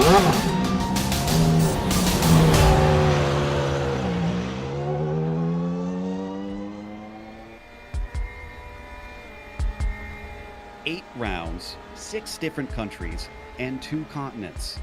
Eight rounds, 6 different countries, and 2 continents.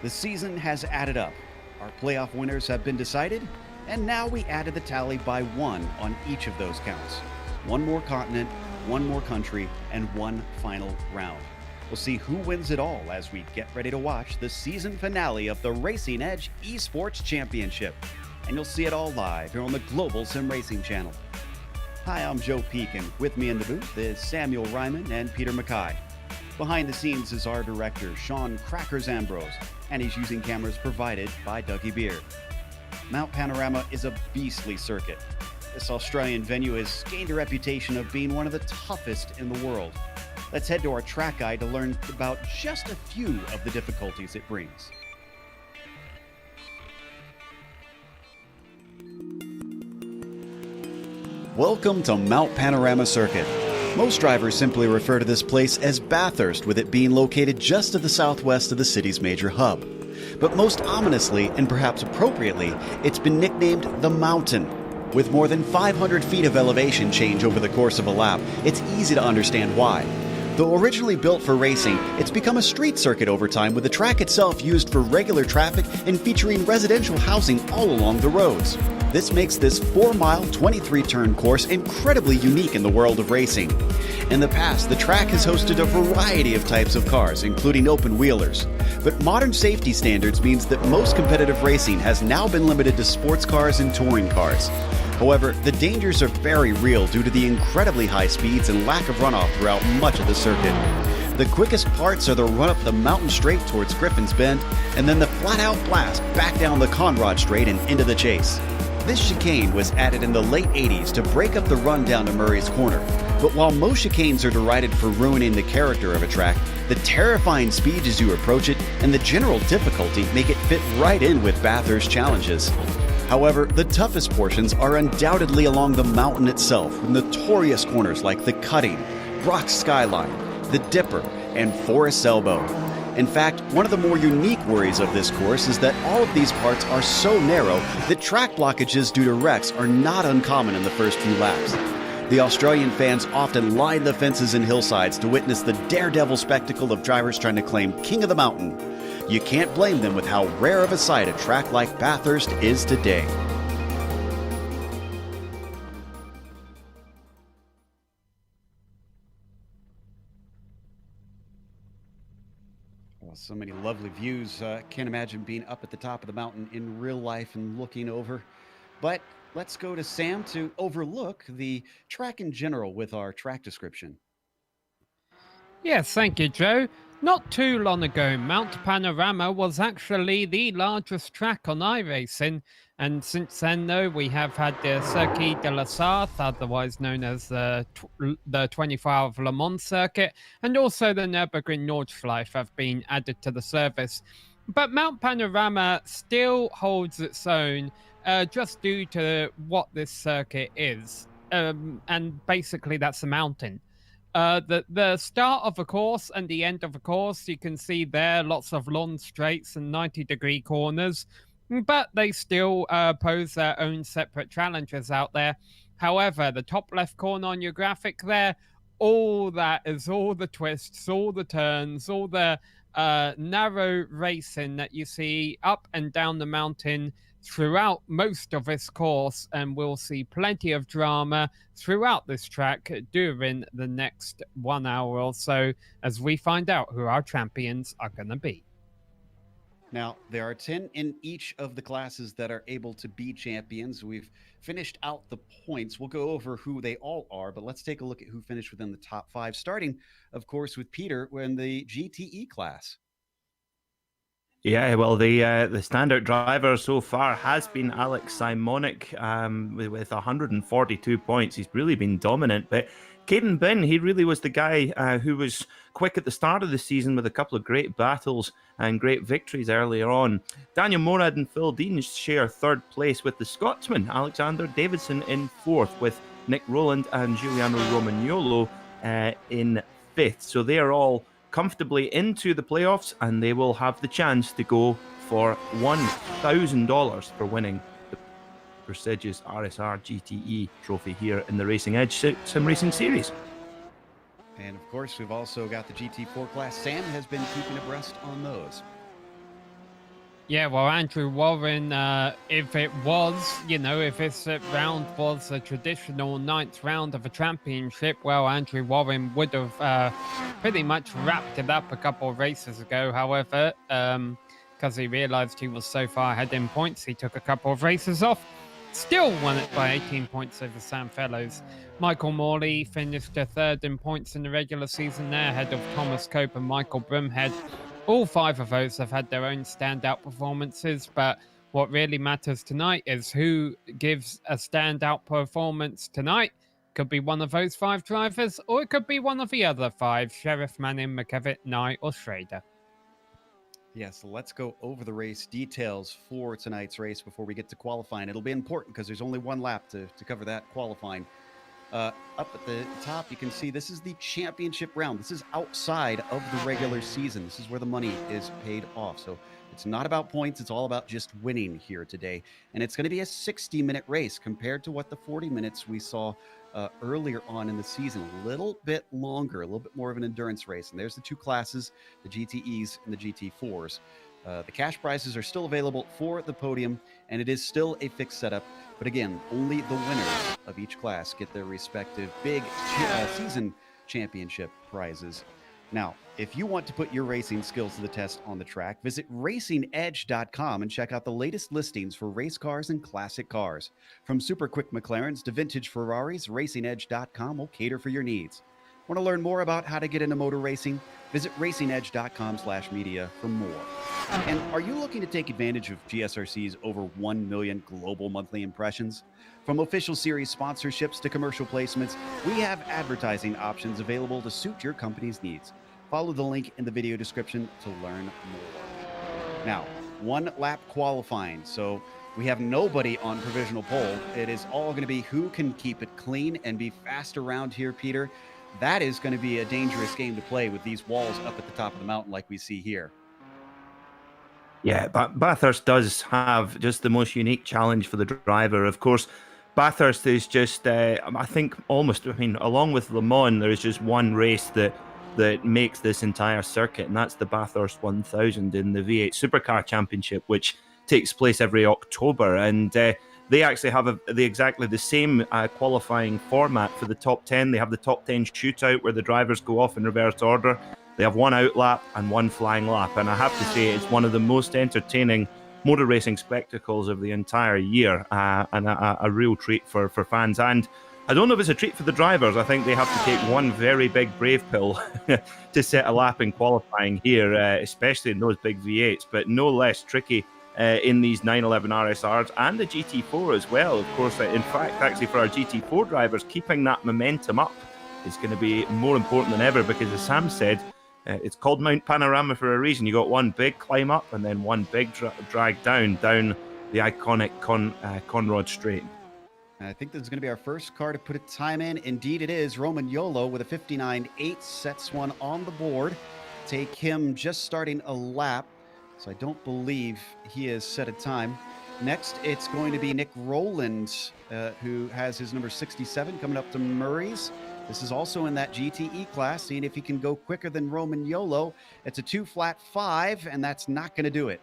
The season has added up. Our playoff winners have been decided, and now we added the tally by 1 on each of those counts. 1 more continent, 1 more country, and 1 final round. We'll see who wins it all as we get ready to watch the season finale of the Racing Edge Esports Championship. And you'll see it all live here on the Global SimRacing channel. Hi, I'm Joe Peak, and with me in the booth is Samuel Ryman and Peter Mackay. Behind the scenes is our director, Sean Crackers Ambrose, and he's using cameras provided by Dougie Beer. Mount Panorama is a beastly circuit. This Australian venue has gained a reputation of being one of the toughest in the world. Let's head to our track guide to learn about just a few of the difficulties it brings. Welcome to Mount Panorama Circuit. Most drivers simply refer to this place as Bathurst, with it being located just to the southwest of the city's major hub. But most ominously, and perhaps appropriately, it's been nicknamed the Mountain. With more than 500 feet of elevation change over the course of a lap, it's easy to understand why. Though originally built for racing, it's become a street circuit over time, with the track itself used for regular traffic and featuring residential housing all along the roads. This makes this 4-mile, 23-turn course incredibly unique in the world of racing. In the past, the track has hosted a variety of types of cars, including open-wheelers. But modern safety standards means that most competitive racing has now been limited to sports cars and touring cars. However, the dangers are very real due to the incredibly high speeds and lack of runoff throughout much of the circuit. The quickest parts are the run up the mountain straight towards Griffin's Bend, and then the flat-out blast back down the Conrod Straight and into the chase. This chicane was added in the late 80s to break up the run down to Murray's Corner. But while most chicanes are derided for ruining the character of a track, the terrifying speed as you approach it and the general difficulty make it fit right in with Bathurst challenges. However, the toughest portions are undoubtedly along the mountain itself, with notorious corners like the Cutting, Brock's Skyline, the Dipper, and Forest's Elbow. In fact, one of the more unique worries of this course is that all of these parts are so narrow that track blockages due to wrecks are not uncommon in the first few laps. The Australian fans often line the fences and hillsides to witness the daredevil spectacle of drivers trying to claim King of the Mountain. You can't blame them with how rare of a sight a track like Bathurst is today. Well, so many lovely views. Can't imagine being up at the top of the mountain in real life and looking over. But let's go to Sam to overlook the track in general with our track description. Yes, thank you, Joe. Not too long ago, Mount Panorama was actually the largest track on iRacing, and since then, though, we have had the Circuit de la Sarthe, otherwise known as the 24-hour Le Mans circuit, and also the Nürburgring Nordschleife have been added to the service. But Mount Panorama still holds its own, just due to what this circuit is, and basically that's a mountain. The start of a course and the end of a course, you can see there lots of long straights and 90-degree corners, but they still pose their own separate challenges out there. However, the top left corner on your graphic there, all that is all the twists, all the turns, all the narrow racing that you see up and down the mountain throughout most of this course, and we'll see plenty of drama throughout this track during the next 1 hour or so as we find out who our champions are going to be. Now, there are 10 in each of the classes that are able to be champions. We've finished out the points. We'll go over who they all are, but let's take a look at who finished within the top 5, starting, of course, with Peter in the GTE class. Yeah, well, the standout driver so far has been Alex Simonic with 142 points. He's really been dominant, but Caden Bin, he really was the guy who was quick at the start of the season with a couple of great battles and great victories earlier on. Daniel Morad and Phil Dean share third place with the Scotsman Alexander Davidson in fourth, with Nick Rowland and Giuliano Romagnolo in fifth. So they are all comfortably into the playoffs, and they will have the chance to go for $1,000 for winning the prestigious RSR GTE trophy here in the Racing Edge Sim Racing Series. And of course, we've also got the GT4 class. Sam has been keeping abreast on those. Yeah, well, Andrew Warren, if it was, if this round was a traditional 9th round of a championship, well, Andrew Warren would have pretty much wrapped it up a couple of races ago. However, because he realized he was so far ahead in points, he took a couple of races off. Still won it by 18 points over Sam Fellows. Michael Morley finished 3rd in points in the regular season there, ahead of Thomas Cope and Michael Broomhead. All 5 of those have had their own standout performances, but what really matters tonight is who gives a standout performance tonight. Could be one of those 5 drivers, or it could be one of the other 5, Sheriff, Manning, McKevitt, Nye, or Schrader. Yes, let's go over the race details for tonight's race before we get to qualifying. It'll be important because there's only one lap to cover that qualifying. Up at the top, you can see this is the championship round. This is outside of the regular season. This is where the money is paid off. So it's not about points. It's all about just winning here today. And it's going to be a 60-minute race compared to what the 40 minutes we saw earlier on in the season. A little bit longer, a little bit more of an endurance race. And there's the 2 classes, the GTEs and the GT4s. The cash prizes are still available for the podium, and it is still a fixed setup. But again, only the winners of each class get their respective big season championship prizes. Now, if you want to put your racing skills to the test on the track, visit racingedge.com and check out the latest listings for race cars and classic cars. From super quick McLarens to vintage Ferraris, racingedge.com will cater for your needs. Want to learn more about how to get into motor racing? Visit racingedge.com/media for more. And are you looking to take advantage of GSRC's over 1 million global monthly impressions? From official series sponsorships to commercial placements, we have advertising options available to suit your company's needs. Follow the link in the video description to learn more. Now, 1 lap qualifying. So we have nobody on provisional pole. It is all going to be who can keep it clean and be fast around here, Peter. That is going to be a dangerous game to play with these walls up at the top of the mountain like we see here. Yeah, but Bathurst does have just the most unique challenge for the driver. Of course, Bathurst is just, I think, along with Le Mans, there is just one race that makes this entire circuit, and that's the Bathurst 1000 in the V8 Supercar Championship, which takes place every October. And they actually have exactly the same qualifying format for the top 10. They have the top 10 shootout where the drivers go off in reverse order. They have 1 out lap and 1 flying lap. And I have to say, it's one of the most entertaining motor racing spectacles of the entire year, and a real treat for fans. And I don't know if it's a treat for the drivers. I think they have to take one very big brave pill to set a lap in qualifying here, especially in those big V8s, but no less tricky in these 911 RSRs and the GT4 as well. Of course, in fact, actually for our GT4 drivers, keeping that momentum up is going to be more important than ever, because as Sam said, it's called Mount Panorama for a reason. You got one big climb up and then one big drag down the iconic Conrod Straight. I think this is going to be our first car to put a time in. Indeed it is. Roman Yolo with a 59.8 sets one on the board. Take him just starting a lap, so I don't believe he has set a time. Next, it's going to be Nick Rowland, who has his number 67 coming up to Murray's. This is also in that GTE class, seeing if he can go quicker than Roman Yolo. It's a 2-flat-5, and that's not going to do it.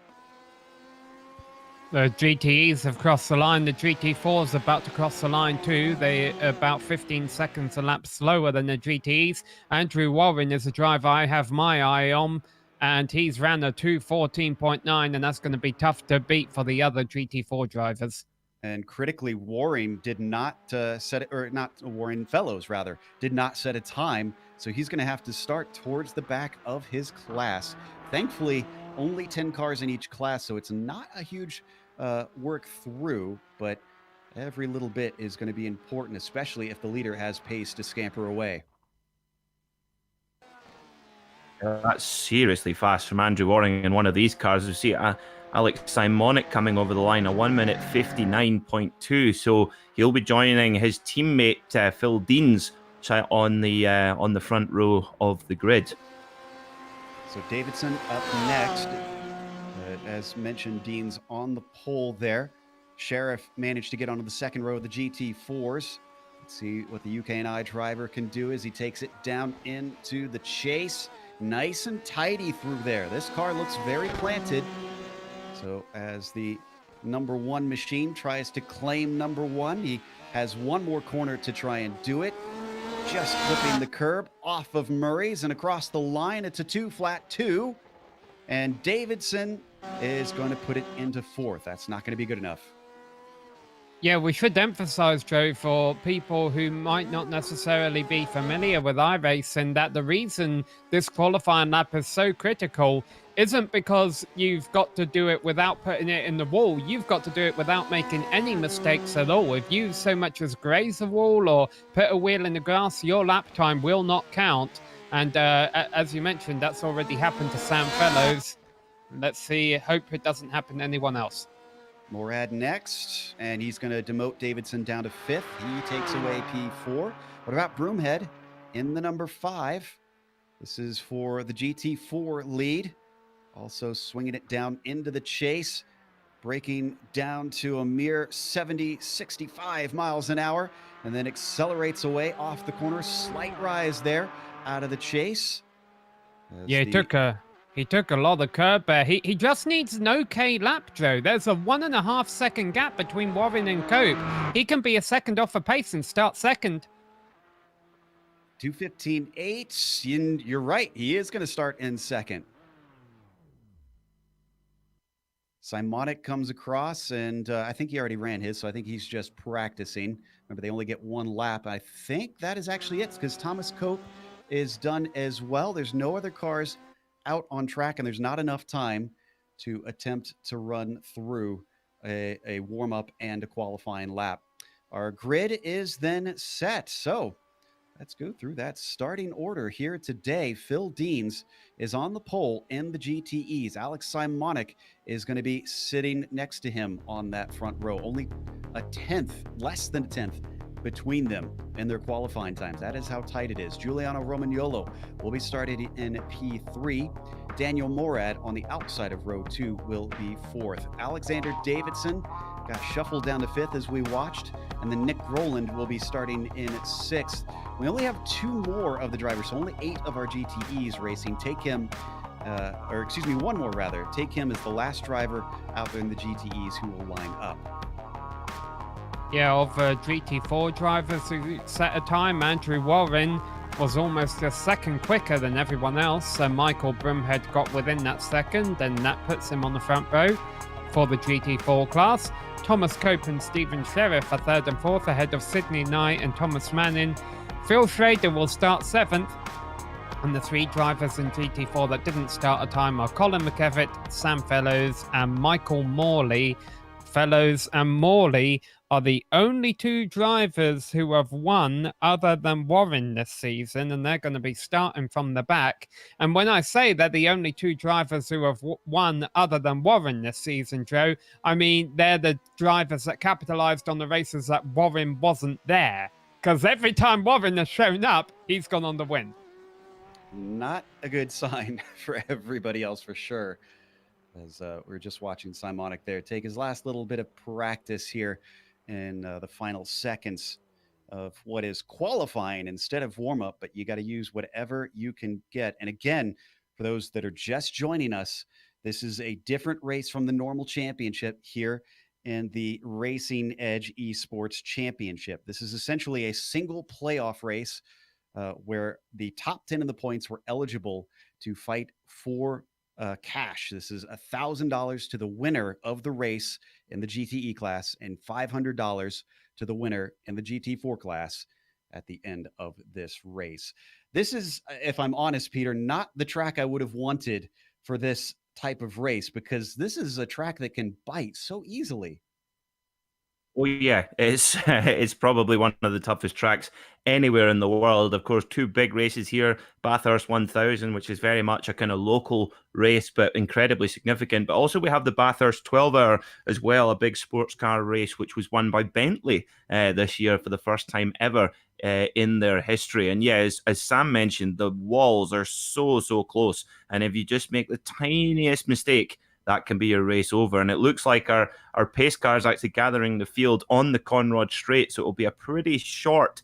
The GTEs have crossed the line. The GT4's about to cross the line too. They're about 15 seconds a lap slower than the GTEs. Andrew Warren is a driver I have my eye on, and he's ran a 2:14.9, and that's going to be tough to beat for the other GT4 drivers. And critically, Waring did not set it, or not Warren Fellows rather, did not set a time. So he's going to have to start towards the back of his class. Thankfully, only 10 cars in each class, so it's not a huge work through, but every little bit is going to be important, especially if the leader has pace to scamper away. That's seriously fast from Andrew Waring in one of these cars. You see Alex Simonic coming over the line, a 1 minute 59.2. So he'll be joining his teammate Phil Deans on the front row of the grid. So Davidson up next. As mentioned, Dean's on the pole there. Sheriff managed to get onto the second row of the GT4s. Let's see what the UK&I driver can do as he takes it down into the chase. Nice and tidy through there. This car looks very planted. So as the number one machine tries to claim number one, he has one more corner to try and do it. Just clipping the curb off of Murray's and across the line. It's a 2-flat-2. And Davidson is going to put it into fourth. That's not going to be good enough. Yeah, we should emphasize, Joe, for people who might not necessarily be familiar with iRacing, that the reason this qualifying lap is so critical isn't because you've got to do it without putting it in the wall. You've got to do it without making any mistakes at all. If you so much as graze the wall or put a wheel in the grass, your lap time will not count. And as you mentioned, that's already happened to Sam Fellows. Let's see, hope it doesn't happen to anyone else. Morad next, and he's going to demote Davidson down to fifth. He takes away P4. What about Broomhead in the number 5? This is for the GT4 lead. Also swinging it down into the chase, breaking down to a mere 70, 65 miles an hour, and then accelerates away off the corner. Slight rise there out of the chase. Yeah, he took a lot of curb there. He just needs an okay lap, Joe. There's a 1.5 second gap between Warren and Cope. He can be a second off a pace and start second. 2:15.8. You're right. He is going to start in second. Simonic comes across, and I think he already ran his, so I think he's just practicing. Remember, they only get one lap. I think that is actually it, because Thomas Cope is done as well. There's no other cars out on track, and there's not enough time to attempt to run through a warm-up and a qualifying lap. Our grid is then set. So let's go through that starting order here today. Phil Deans is on the pole in the GTEs. Alex Simonic is going to be sitting next to him on that front row. Only a tenth, less than a tenth, between them in their qualifying times. That is how tight it is. Giuliano Romagnolo will be started in P3. Daniel Morad on the outside of row 2 will be 4th. Alexander Davidson got shuffled down to 5th as we watched, and then Nick Rowland will be starting in 6th. We only have 2 more of the drivers, so only 8 of our GTEs racing. Take him, one more rather. Take him as the last driver out there in the GTEs who will line up. Yeah, of GT4 drivers who set a time, Andrew Warren was almost a second quicker than everyone else. So Michael Broomhead got within that second, and that puts him on the front row for the GT4 class. Thomas Cope and Stephen Sheriff are 3rd and 4th ahead of Sydney Knight and Thomas Manning. Phil Schrader will start 7th. And the 3 drivers in GT4 that didn't start a time are Colin McEvitt, Sam Fellows, and Michael Morley. Fellows and Morley are the only 2 drivers who have won other than Warren this season, and they're going to be starting from the back. And when I say they're the only 2 drivers who have won other than Warren this season, Joe, I mean they're the drivers that capitalized on the races that Warren wasn't there. Because every time Warren has shown up, he's gone on the win. Not a good sign for everybody else, for sure. As we're just watching Simonic there take his last little bit of practice here in the final seconds of what is qualifying instead of warm-up, but you got to use whatever you can get. And again, for those that are just joining us, this is a different race from the normal championship here in the Racing Edge Esports Championship. This is essentially a single playoff race where the top 10 in the points were eligible to fight for cash. This is $1,000 to the winner of the race in the GTE class and $500 to the winner in the GT4 class at the end of this race. This is, if I'm honest, Peter, not the track I would have wanted for this type of race, because this is a track that can bite so easily. Oh yeah, it's it's probably one of the toughest tracks anywhere in the world. Of course, two big races here: Bathurst 1000, which is very much a kind of local race, but incredibly significant. But also we have the Bathurst 12-hour as well, a big sports car race, which was won by Bentley this year for the first time ever in their history. And yeah, as Sam mentioned, the walls are so close, and if you just make the tiniest mistake, that can be your race over. And it looks like our pace car is actually gathering the field on the Conrod Straight, so it will be a pretty short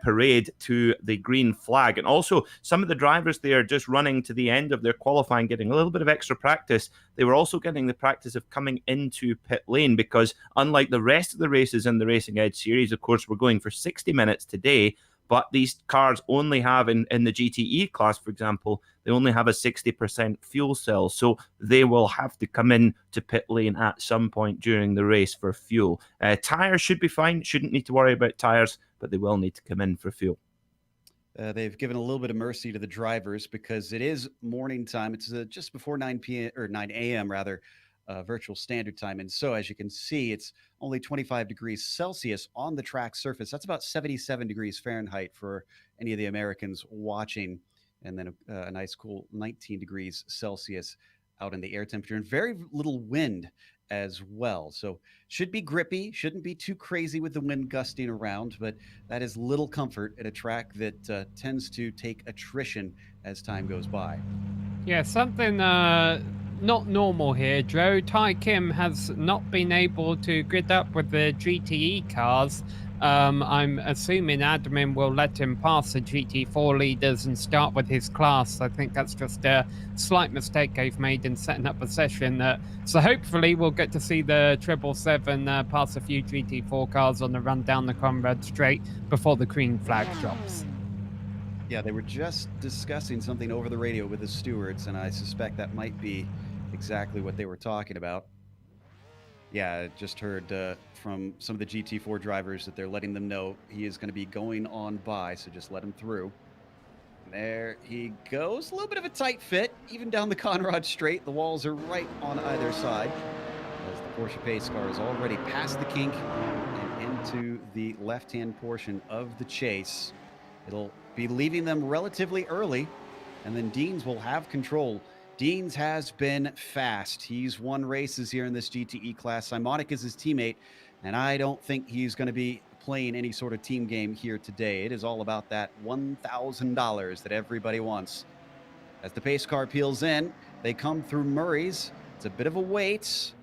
parade to the green flag. And also, some of the drivers there just running to the end of their qualifying, getting a little bit of extra practice. They were also getting the practice of coming into pit lane because, unlike the rest of the races in the Racing Edge series, of course, we're going for 60 minutes today. But these cars only have, in the GTE class, for example, they only have a 60% fuel cell. So they will have to come in to pit lane at some point during the race for fuel. Tyres should be fine. Shouldn't need to worry about tyres, but they will need to come in for fuel. They've given a little bit of mercy to the drivers because it is morning time. It's just before 9 p.m. or 9 a.m. rather, virtual standard time. And so, as you can see, it's only 25 degrees Celsius on the track surface. That's about 77 degrees Fahrenheit for any of the Americans watching. And then a nice cool 19 degrees Celsius out in the air temperature and very little wind as well. So should be grippy, shouldn't be too crazy with the wind gusting around, but that is little comfort at a track that tends to take attrition as time goes by. Yeah, something not normal here, Joe. Ty Kim has not been able to grid up with the GTE cars. I'm assuming admin will let him pass the GT4 leaders and start with his class. I think that's just a slight mistake they've made in setting up a session. So hopefully we'll get to see the 777 pass a few GT4 cars on the run down the Conrad Straight before the green flag drops. Yeah, they were just discussing something over the radio with the stewards, and I suspect that might be exactly what they were talking about. Yeah, I just heard from some of the GT4 drivers that they're letting them know he is going to be going on by, so just let him through. There he goes. A little bit of a tight fit, even down the Conrad Straight. The walls are right on either side, as the Porsche pace car is already past the kink and into the left-hand portion of the chase. It'll be leaving them relatively early, and then Deans will have control. Deans has been fast. He's won races here in this GTE class. Simonic is his teammate, and I don't think he's going to be playing any sort of team game here today. It is all about that $1,000 that everybody wants. As the pace car peels in, they come through Murray's. It's a bit of a wait.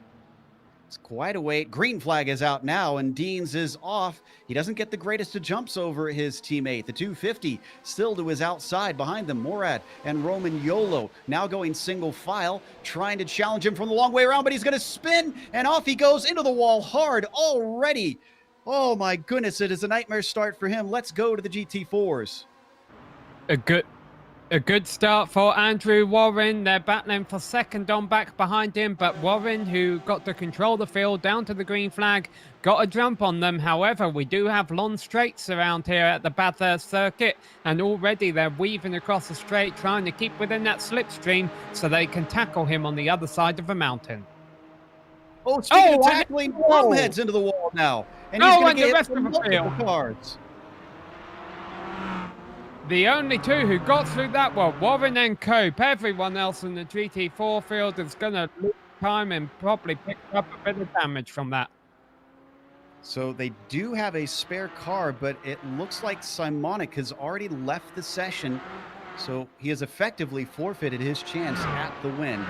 It's quite a wait. Green flag is out now, and Deans is off. He doesn't get the greatest of jumps over his teammate. The 250 still to his outside. Behind them, Morad and Roman Yolo now going single file, trying to challenge him from the long way around, but he's going to spin, and off he goes into the wall hard already. Oh my goodness, it is a nightmare start for him. Let's go to the GT4s. A good start for Andrew Warren. They're battling for second on back behind him, but Warren, who got to control the field down to the green flag, got a jump on them. However, we do have long straights around here at the Bathurst circuit, and already they're weaving across the straight, trying to keep within that slipstream so they can tackle him on the other side of the mountain. Oh, speaking of tackling, Rome heads into the wall now. And he's going to get hit from multiple cars. The only two who got through that were Warren and Cope. Everyone else in the GT4 field is going to lose time and probably pick up a bit of damage from that. So they do have a spare car, but it looks like Simonic has already left the session. So he has effectively forfeited his chance at the win.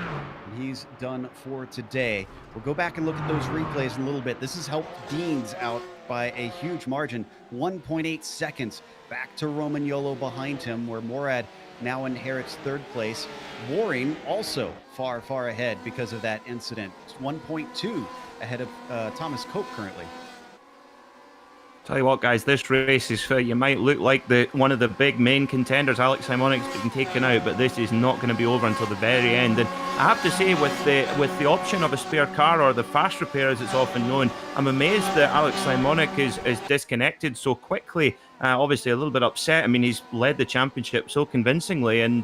He's done for today. We'll go back and look at those replays in a little bit. This has helped Deans out by a huge margin, 1.8 seconds. Back to Roman Yolo behind him, where Morad now inherits third place. Waring also far ahead because of that incident. It's 1.2 ahead of Thomas Cope currently. Tell you what, guys, this race is you might look like one of the big main contenders. Alex Simonic's been taken out, but this is not going to be over until the very end. And I have to say, with the option of a spare car, or the fast repair as it's often known, I'm amazed that Alex Simonic is disconnected so quickly. Obviously a little bit upset. I mean, he's led the championship so convincingly, and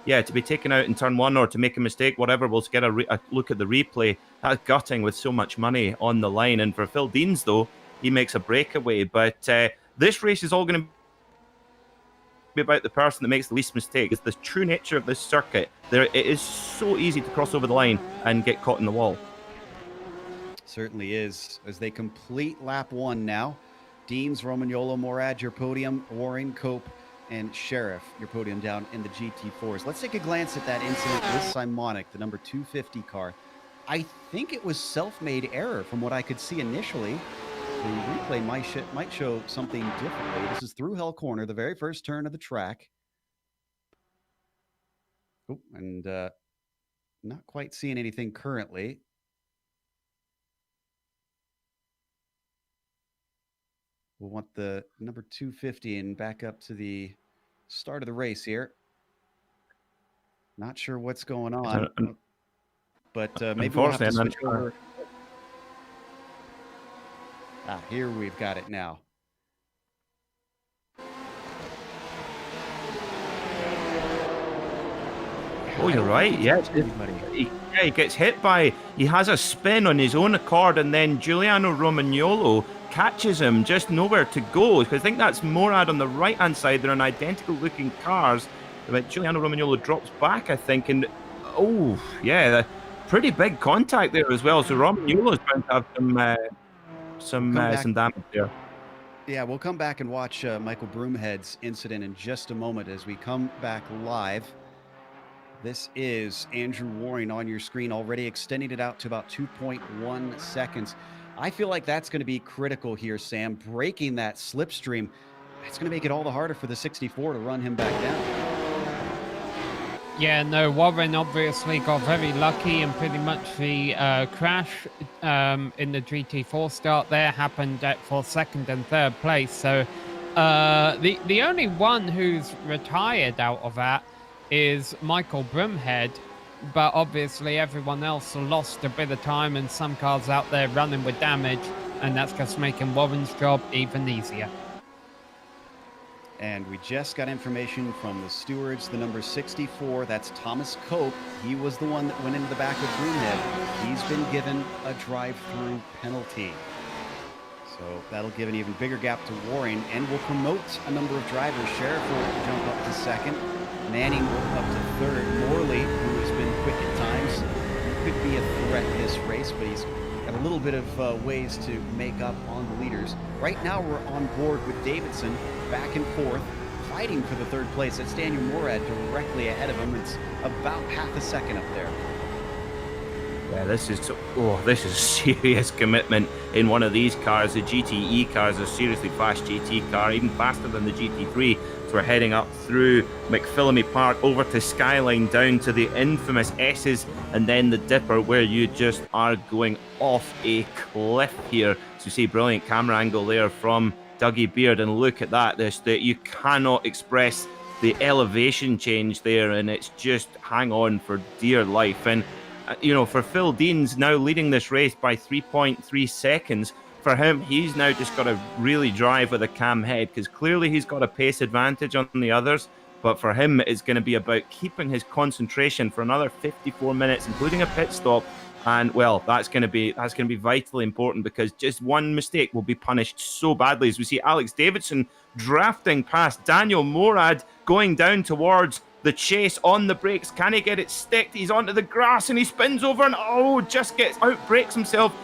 yeah, to be taken out in turn one or to make a mistake, whatever, we'll get a look at the replay. That's gutting with so much money on the line. And for Phil Deans, though, he makes a breakaway. But this race is all going to be about the person that makes the least mistake. It's the true nature of this circuit. It is so easy to cross over the line and get caught in the wall. Certainly is. As they complete lap one now, Deans, Romagnolo, Morad, your podium, Warren, Cope, and Sheriff, your podium down in the GT4s. Let's take a glance at that incident with Simonic, the number 250 car. I think it was self-made error from what I could see initially. The replay might show something differently. This is through Hell Corner, the very first turn of the track. Oh, and not quite seeing anything currently. We'll want the number 250 and back up to the start of the race here. Not sure what's going on, but maybe we'll have to switch over. Here we've got it now. Oh, you're right. Yeah, he gets hit by. He has a spin on his own accord, and then Giuliano Romagnolo catches him just nowhere to go. Because I think that's Morad on the right-hand side. They're in identical-looking cars. But Giuliano Romagnolo drops back, I think, and oh, yeah, pretty big contact there as well. So Romagnolo's bound to have some damage there. Yeah, we'll come back and watch Michael Broomhead's incident in just a moment as we come back live. This is Andrew Waring on your screen, already extending it out to about 2.1 seconds. I feel like that's going to be critical here, Sam. Breaking that slipstream, it's going to make it all the harder for the 64 to run him back down. Yeah, no, Warren obviously got very lucky, and pretty much the crash in the GT4 start there happened for second and third place. So the only one who's retired out of that is Michael Broomhead, but obviously everyone else lost a bit of time, and some cars out there running with damage, and that's just making Warren's job even easier. And we just got information from the stewards, the number 64, that's Thomas Cope. He was the one that went into the back of Broomhead. He's been given a drive-through penalty. So that'll give an even bigger gap to Waring, and will promote a number of drivers. Sheriff will jump up to second. Manning up to third. Morley, who has been quick at times, could be a threat this race, but he's got a little bit of ways to make up on the leaders. Right now we're on board with Davidson, back and forth, fighting for the third place. That's Daniel Morad directly ahead of him. It's about half a second up there. Yeah, this is serious commitment in one of these cars. The GTE car is a seriously fast GT car, even faster than the GT3. So we're heading up through McPhillamy Park over to Skyline, down to the infamous S's, and then the Dipper, where you just are going off a cliff here. So you see brilliant camera angle there from Dougie Beard, and look at that. You cannot express the elevation change there, and it's just hang on for dear life. And for Phil Deans now leading this race by 3.3 seconds, for him, he's now just got to really drive with a calm head, because clearly he's got a pace advantage on the others. But for him, it's going to be about keeping his concentration for another 54 minutes, including a pit stop. And well, that's going to be vitally important, because just one mistake will be punished so badly. As we see Alex Davidson drafting past Daniel Morad, going down towards the chase on the brakes. Can he get it sticked? He's onto the grass and he spins over and just gets out, breaks himself.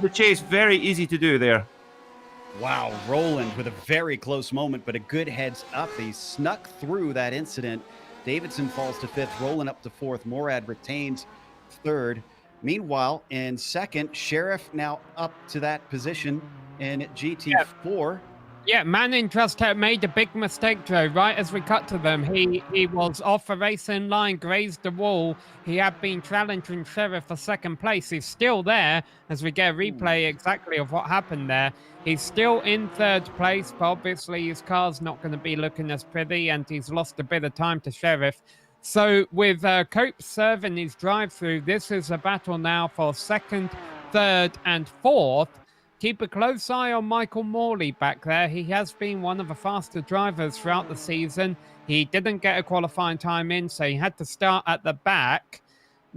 The chase, very easy to do there. Wow, Roland with a very close moment, but a good heads up. He snuck through that incident. Davidson falls to fifth, Roland up to fourth. Morad retains third. Meanwhile, in second, Sheriff now up to that position in GT4. Yeah, Manning just made a big mistake, Joe. Right as we cut to them, he was off the racing line, grazed the wall. He had been challenging Sheriff for second place. He's still there, as we get a replay exactly of what happened there. He's still in third place, but obviously his car's not going to be looking as pretty, and he's lost a bit of time to Sheriff. So with Cope serving his drive-through, this is a battle now for second, third, and fourth. keep a close eye on Michael Morley back there. He has been one of the faster drivers throughout the season. He didn't get a qualifying time in, so he had to start at the back.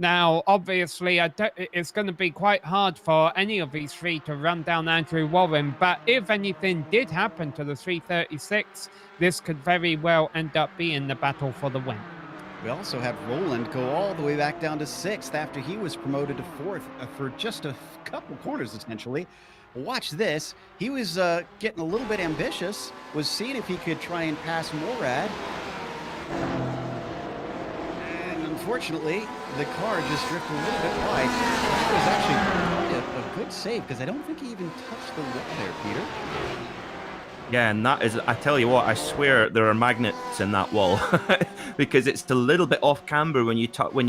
Now, obviously, it's going to be quite hard for any of these three to run down Andrew Warren, but if anything did happen to the 336, this could very well end up being the battle for the win. We also have Roland go all the way back down to 6th after he was promoted to 4th for just a couple corners, essentially. Watch this. He was getting a little bit ambitious, was seeing if he could try and pass Morad. And unfortunately, the car just drifted a little bit wide. That was actually a good save, because I don't think he even touched the wall there, Peter. Yeah, and that is, I tell you what, I swear there are magnets in that wall because it's a little bit off camber when you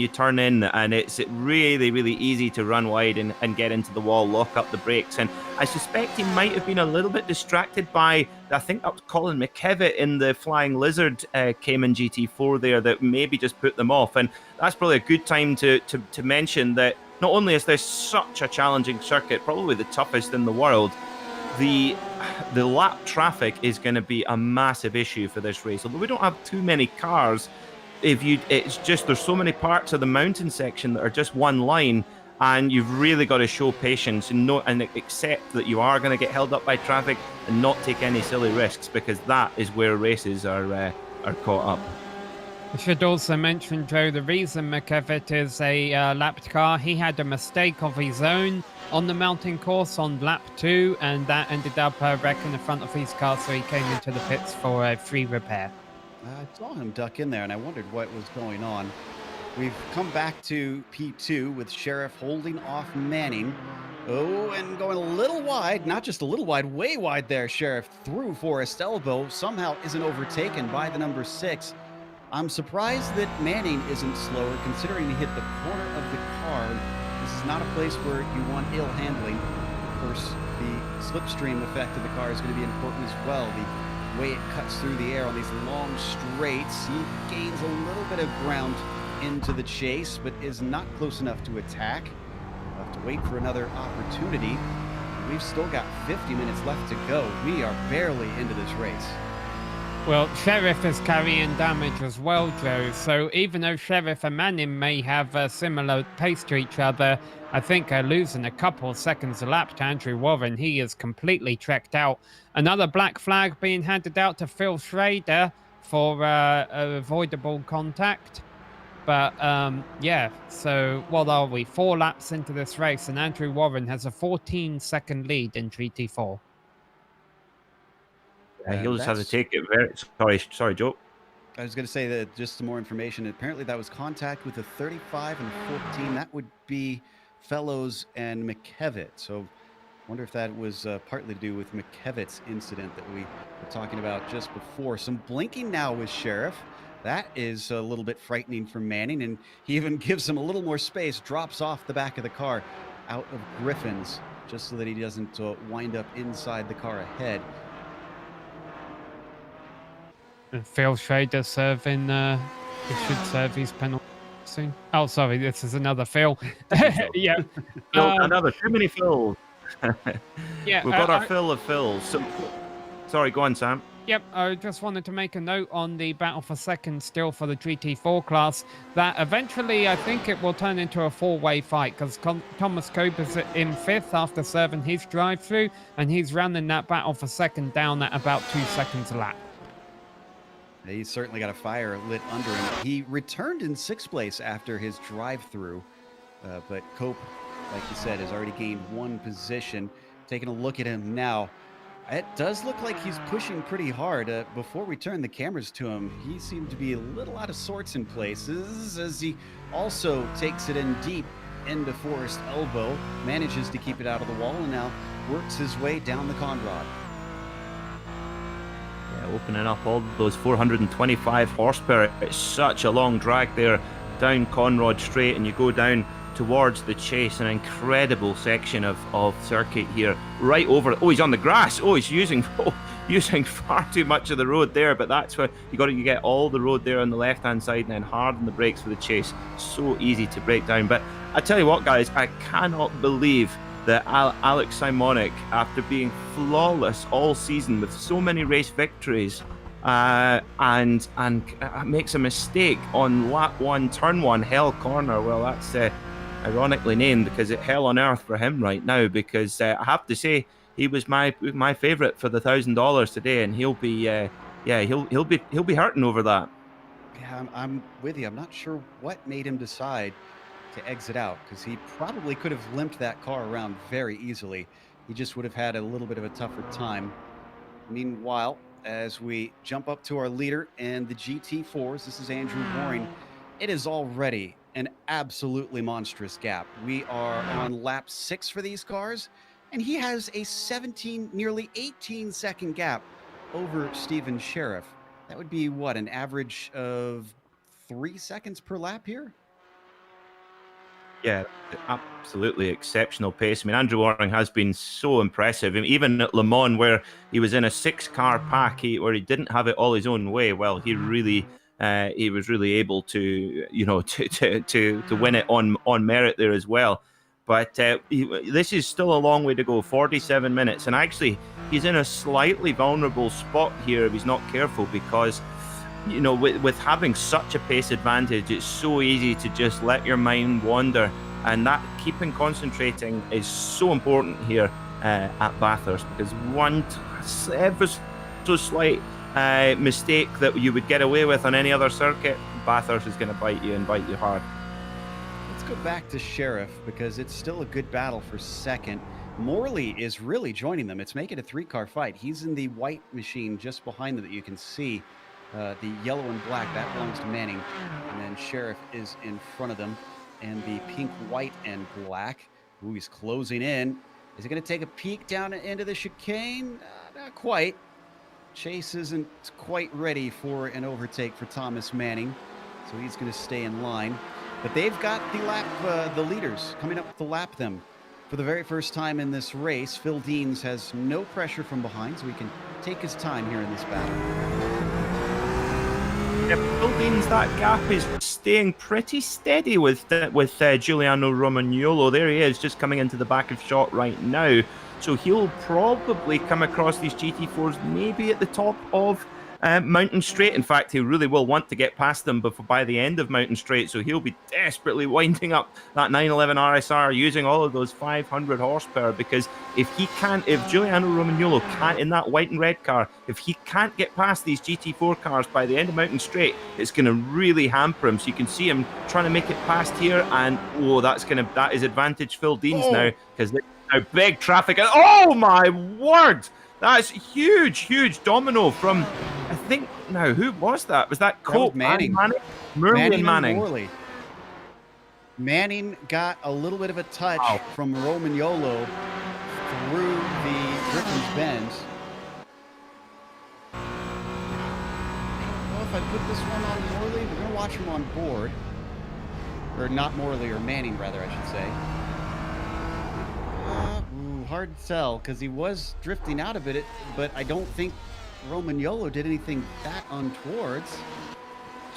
turn in, and it's really, really easy to run wide and get into the wall, lock up the brakes. And I suspect he might have been a little bit distracted by, I think that was Colin McKevitt in the Flying Lizard Cayman GT4 there, that maybe just put them off. And that's probably a good time to mention that not only is this such a challenging circuit, probably the toughest in the world, the lap traffic is going to be a massive issue for this race. Although we don't have too many cars, it's just there's so many parts of the mountain section that are just one line, and you've really got to show patience and accept that you are going to get held up by traffic and not take any silly risks, because that is where races are caught up. I should also mention, Joe, the reason McEvitt is a lapped car, he had a mistake of his own on the mountain course on lap 2, and that ended up wrecking the front of his car, so he came into the pits for a free repair. I saw him duck in there, and I wondered what was going on. We've come back to P2 with Sheriff holding off Manning. Oh, and going a little wide, not just a little wide, way wide there, Sheriff, through Forest Elbow, somehow isn't overtaken by the number 6. I'm surprised that Manning isn't slower, considering he hit the corner of the car. This is not a place where you want ill handling. Of course, the slipstream effect of the car is going to be important as well. The way it cuts through the air on these long straights, he gains a little bit of ground into the chase, but is not close enough to attack. We'll have to wait for another opportunity. We've still got 50 minutes left to go. We are barely into this race. Well, Sheriff is carrying damage as well, Joe. So even though Sheriff and Manning may have a similar pace to each other, I think losing a couple of seconds a lap to Andrew Warren. He is completely trekked out. Another black flag being handed out to Phil Schrader for avoidable contact. But yeah, so what are we? 4 laps into this race, and Andrew Warren has a 14-second lead in GT4. He'll just have to take it very... Sorry, Joe. I was going to say that just some more information. Apparently that was contact with a 35 and 14. That would be Fellows and McKevitt. So I wonder if that was partly to do with McKevitt's incident that we were talking about just before. Some blinking now with Sheriff. That is a little bit frightening for Manning, and he even gives him a little more space, drops off the back of the car out of Griffin's, just so that he doesn't wind up inside the car ahead. And Phil Schrader serving, he should serve his penalty soon. Oh, sorry, this is another Phil. Yeah. Another, too many Phils. Yeah. We've got our fill of Phils. So, sorry, go on, Sam. Yep, I just wanted to make a note on the battle for second still for the GT4 class, that eventually I think it will turn into a 4-way fight, because Thomas Cope is in 5th after serving his drive-through, and he's running that battle for second down at about 2 seconds a lap. He's certainly got a fire lit under him. He returned in 6th place after his drive-through, but Cope, like you said, has already gained 1 position. Taking a look at him now, it does look like he's pushing pretty hard. Before we turn the cameras to him, he seemed to be a little out of sorts in places, as he also takes it in deep into Forest Elbow, manages to keep it out of the wall, and now works his way down the Conrod. Yeah, opening up all those 425 horsepower. It's such a long drag there down Conrod Straight, and you go down towards the chase, an incredible section of circuit here, right over. Oh, he's on the grass. Oh, he's using far too much of the road there, but that's where you get all the road there on the left hand side, and then harden the brakes for the chase. So easy to break down. But I tell you what, guys, I cannot believe that Alex Simonic, after being flawless all season with so many race victories, and makes a mistake on lap 1, turn 1, Hell Corner. Well, that's ironically named because it's hell on earth for him right now. Because I have to say, he was my favorite for the $1,000 today, and he'll be he'll be hurting over that. Yeah, I'm with you. I'm not sure what made him decide to exit out, because he probably could have limped that car around very easily. He just would have had a little bit of a tougher time. Meanwhile, as we jump up to our leader in the GT4s, this is Andrew Waring. It is already an absolutely monstrous gap. We are on lap 6 for these cars, and he has a 17, nearly 18-second gap over Steven Sheriff. That would be what, an average of 3 seconds per lap here? Yeah, absolutely exceptional pace. I mean, Andrew Waring has been so impressive. I mean, even at Le Mans, where he was in a 6-car pack, where he didn't have it all his own way, well, he was really able to, to win it on merit there as well. But this is still a long way to go, 47 minutes. And actually, he's in a slightly vulnerable spot here if he's not careful, because with having such a pace advantage, it's so easy to just let your mind wander, and that keeping concentrating is so important here at Bathurst, because one ever so slight mistake that you would get away with on any other circuit, Bathurst is going to bite you and bite you hard. Let's go back to Sheriff, because it's still a good battle for second. Morley is really joining them. It's making a 3-car fight. He's in the white machine just behind them that you can see. The yellow and black, that belongs to Manning. And then Sheriff is in front of them. And the pink, white, and black. Ooh, he's closing in. Is he going to take a peek down into the chicane? Not quite. Chase isn't quite ready for an overtake for Thomas Manning, so he's going to stay in line. But they've got the leaders coming up to lap them. For the very first time in this race, Phil Deans has no pressure from behind, so he can take his time here in this battle. Phil Deans, that gap is staying pretty steady with Giuliano Romagnolo. There he is, just coming into the back of shot right now. So he'll probably come across these GT4s maybe at the top of Mountain Straight. In fact, he really will want to get past them by the end of Mountain Straight. So he'll be desperately winding up that 911 RSR using all of those 500 horsepower, because if Giuliano Romagnolo can't, in that white and red car, if he can't get past these GT4 cars by the end of Mountain Straight, it's going to really hamper him. So you can see him trying to make it past here, and that is advantage Phil Deans now, because now big traffic, and oh my word, that's huge domino from, I think, now who was that? Was that Cope? Manning. Manning. Morley. Manning got a little bit of a touch from Romagnolo through the Griffin's Bend. I don't know if I put this one on Morley. We're going to watch him on board. Or not Morley, or Manning rather, I should say. Hard to tell, because he was drifting out a bit, but I don't think Romagnolo did anything that untoward.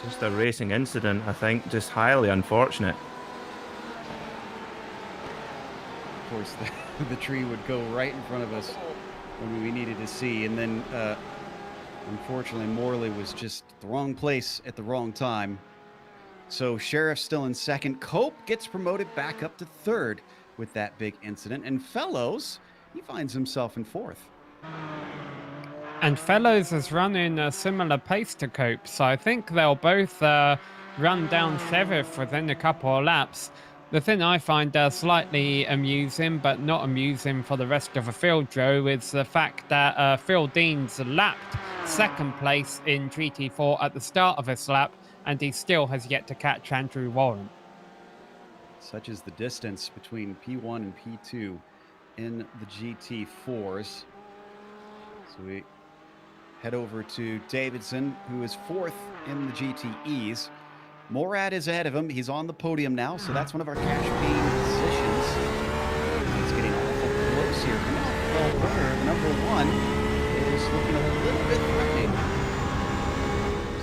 Just a racing incident, I think, just highly unfortunate. Of course, the tree would go right in front of us when we needed to see, and then unfortunately Morley was just the wrong place at the wrong time. So Sheriff's still in second. Cope gets promoted back up to third with that big incident, and Fellows, he finds himself in fourth. And Fellows is running a similar pace to Cope, so I think they'll both run down Sheriff within a couple of laps. The thing I find slightly amusing, but not amusing for the rest of the field, Joe, is the fact that Phil Deans lapped second place in GT4 at the start of this lap, and he still has yet to catch Andrew Waring. Such is the distance between P1 and P2 in the GT4s. So we head over to Davidson, who is fourth in the GTEs. Morad is ahead of him. He's on the podium now, so that's one of our cash bean positions. He's getting awful close here. Come on, well, runner number one is looking a little bit threatening.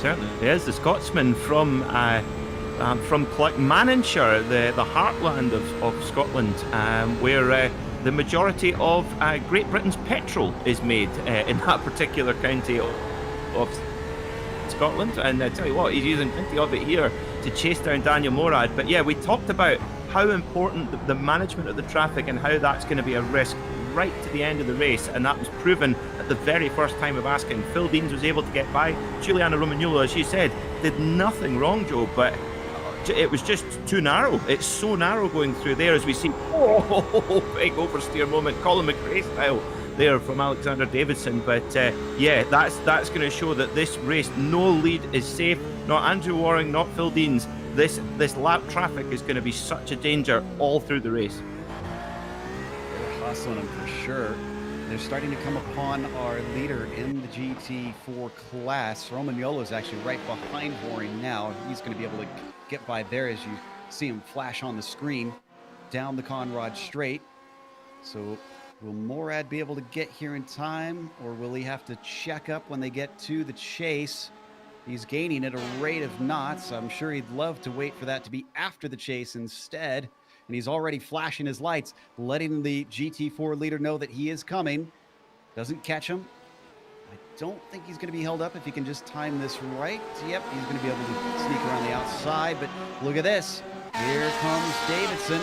Certainly is. The Scotsman from Clonmacnoise, the heartland of Scotland, where the majority of Great Britain's petrol is made in that particular county of Scotland. And I tell you what, he's using plenty of it here to chase down Daniel Morad. But yeah, we talked about how important the management of the traffic and how that's going to be a risk right to the end of the race, and that was proven at the very first time of asking. Phil Deans was able to get by. Giuliano Romagnolo, as you said, did nothing wrong, Joe, but it was just too narrow. It's so narrow going through there, as we see. Oh, big oversteer moment, Colin McRae style there from Alexander Davidson. But yeah, that's going to show that this race, no lead is safe. Not Andrew Waring, not Phil Deans. This lap traffic is going to be such a danger all through the race. They're hustling them for sure. They're starting to come upon our leader in the GT4 class. Romagnolo is actually right behind Waring now. He's going to be able to get by there as you see him flash on the screen down the Conrad Straight. So will Morad be able to get here in time, or will he have to check up when they get to the chase? He's gaining at a rate of knots. I'm sure he'd love to wait for that to be after the chase instead. And he's already flashing his lights, letting the GT4 leader know that he is coming. Doesn't catch him. I don't think he's going to be held up if he can just time this right. Yep, he's going to be able to sneak around the outside, but look at this. Here comes Davidson.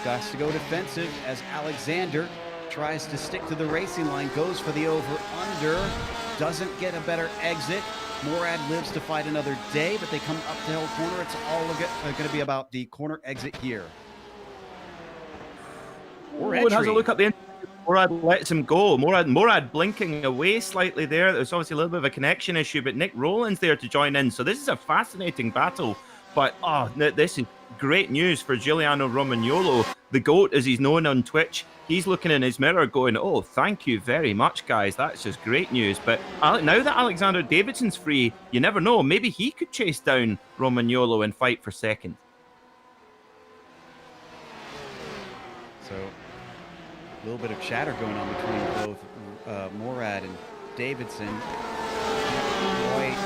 Got to go defensive as Alexander tries to stick to the racing line, goes for the over-under, doesn't get a better exit. Morad lives to fight another day, but they come up the hill corner. It's all going to be about the corner exit here. Morad has a look up the end. Morad lets him go. Morad blinking away slightly there. There's obviously a little bit of a connection issue, but Nick Rowland's there to join in. So this is a fascinating battle. But this is great news for Giuliano Romagnolo, the GOAT as he's known on Twitch. He's looking in his mirror going, oh, thank you very much, guys. That's just great news. But now that Alexander Davidson's free, you never know. Maybe he could chase down Romagnolo and fight for second. So a little bit of chatter going on between both Morad and Davidson. Quite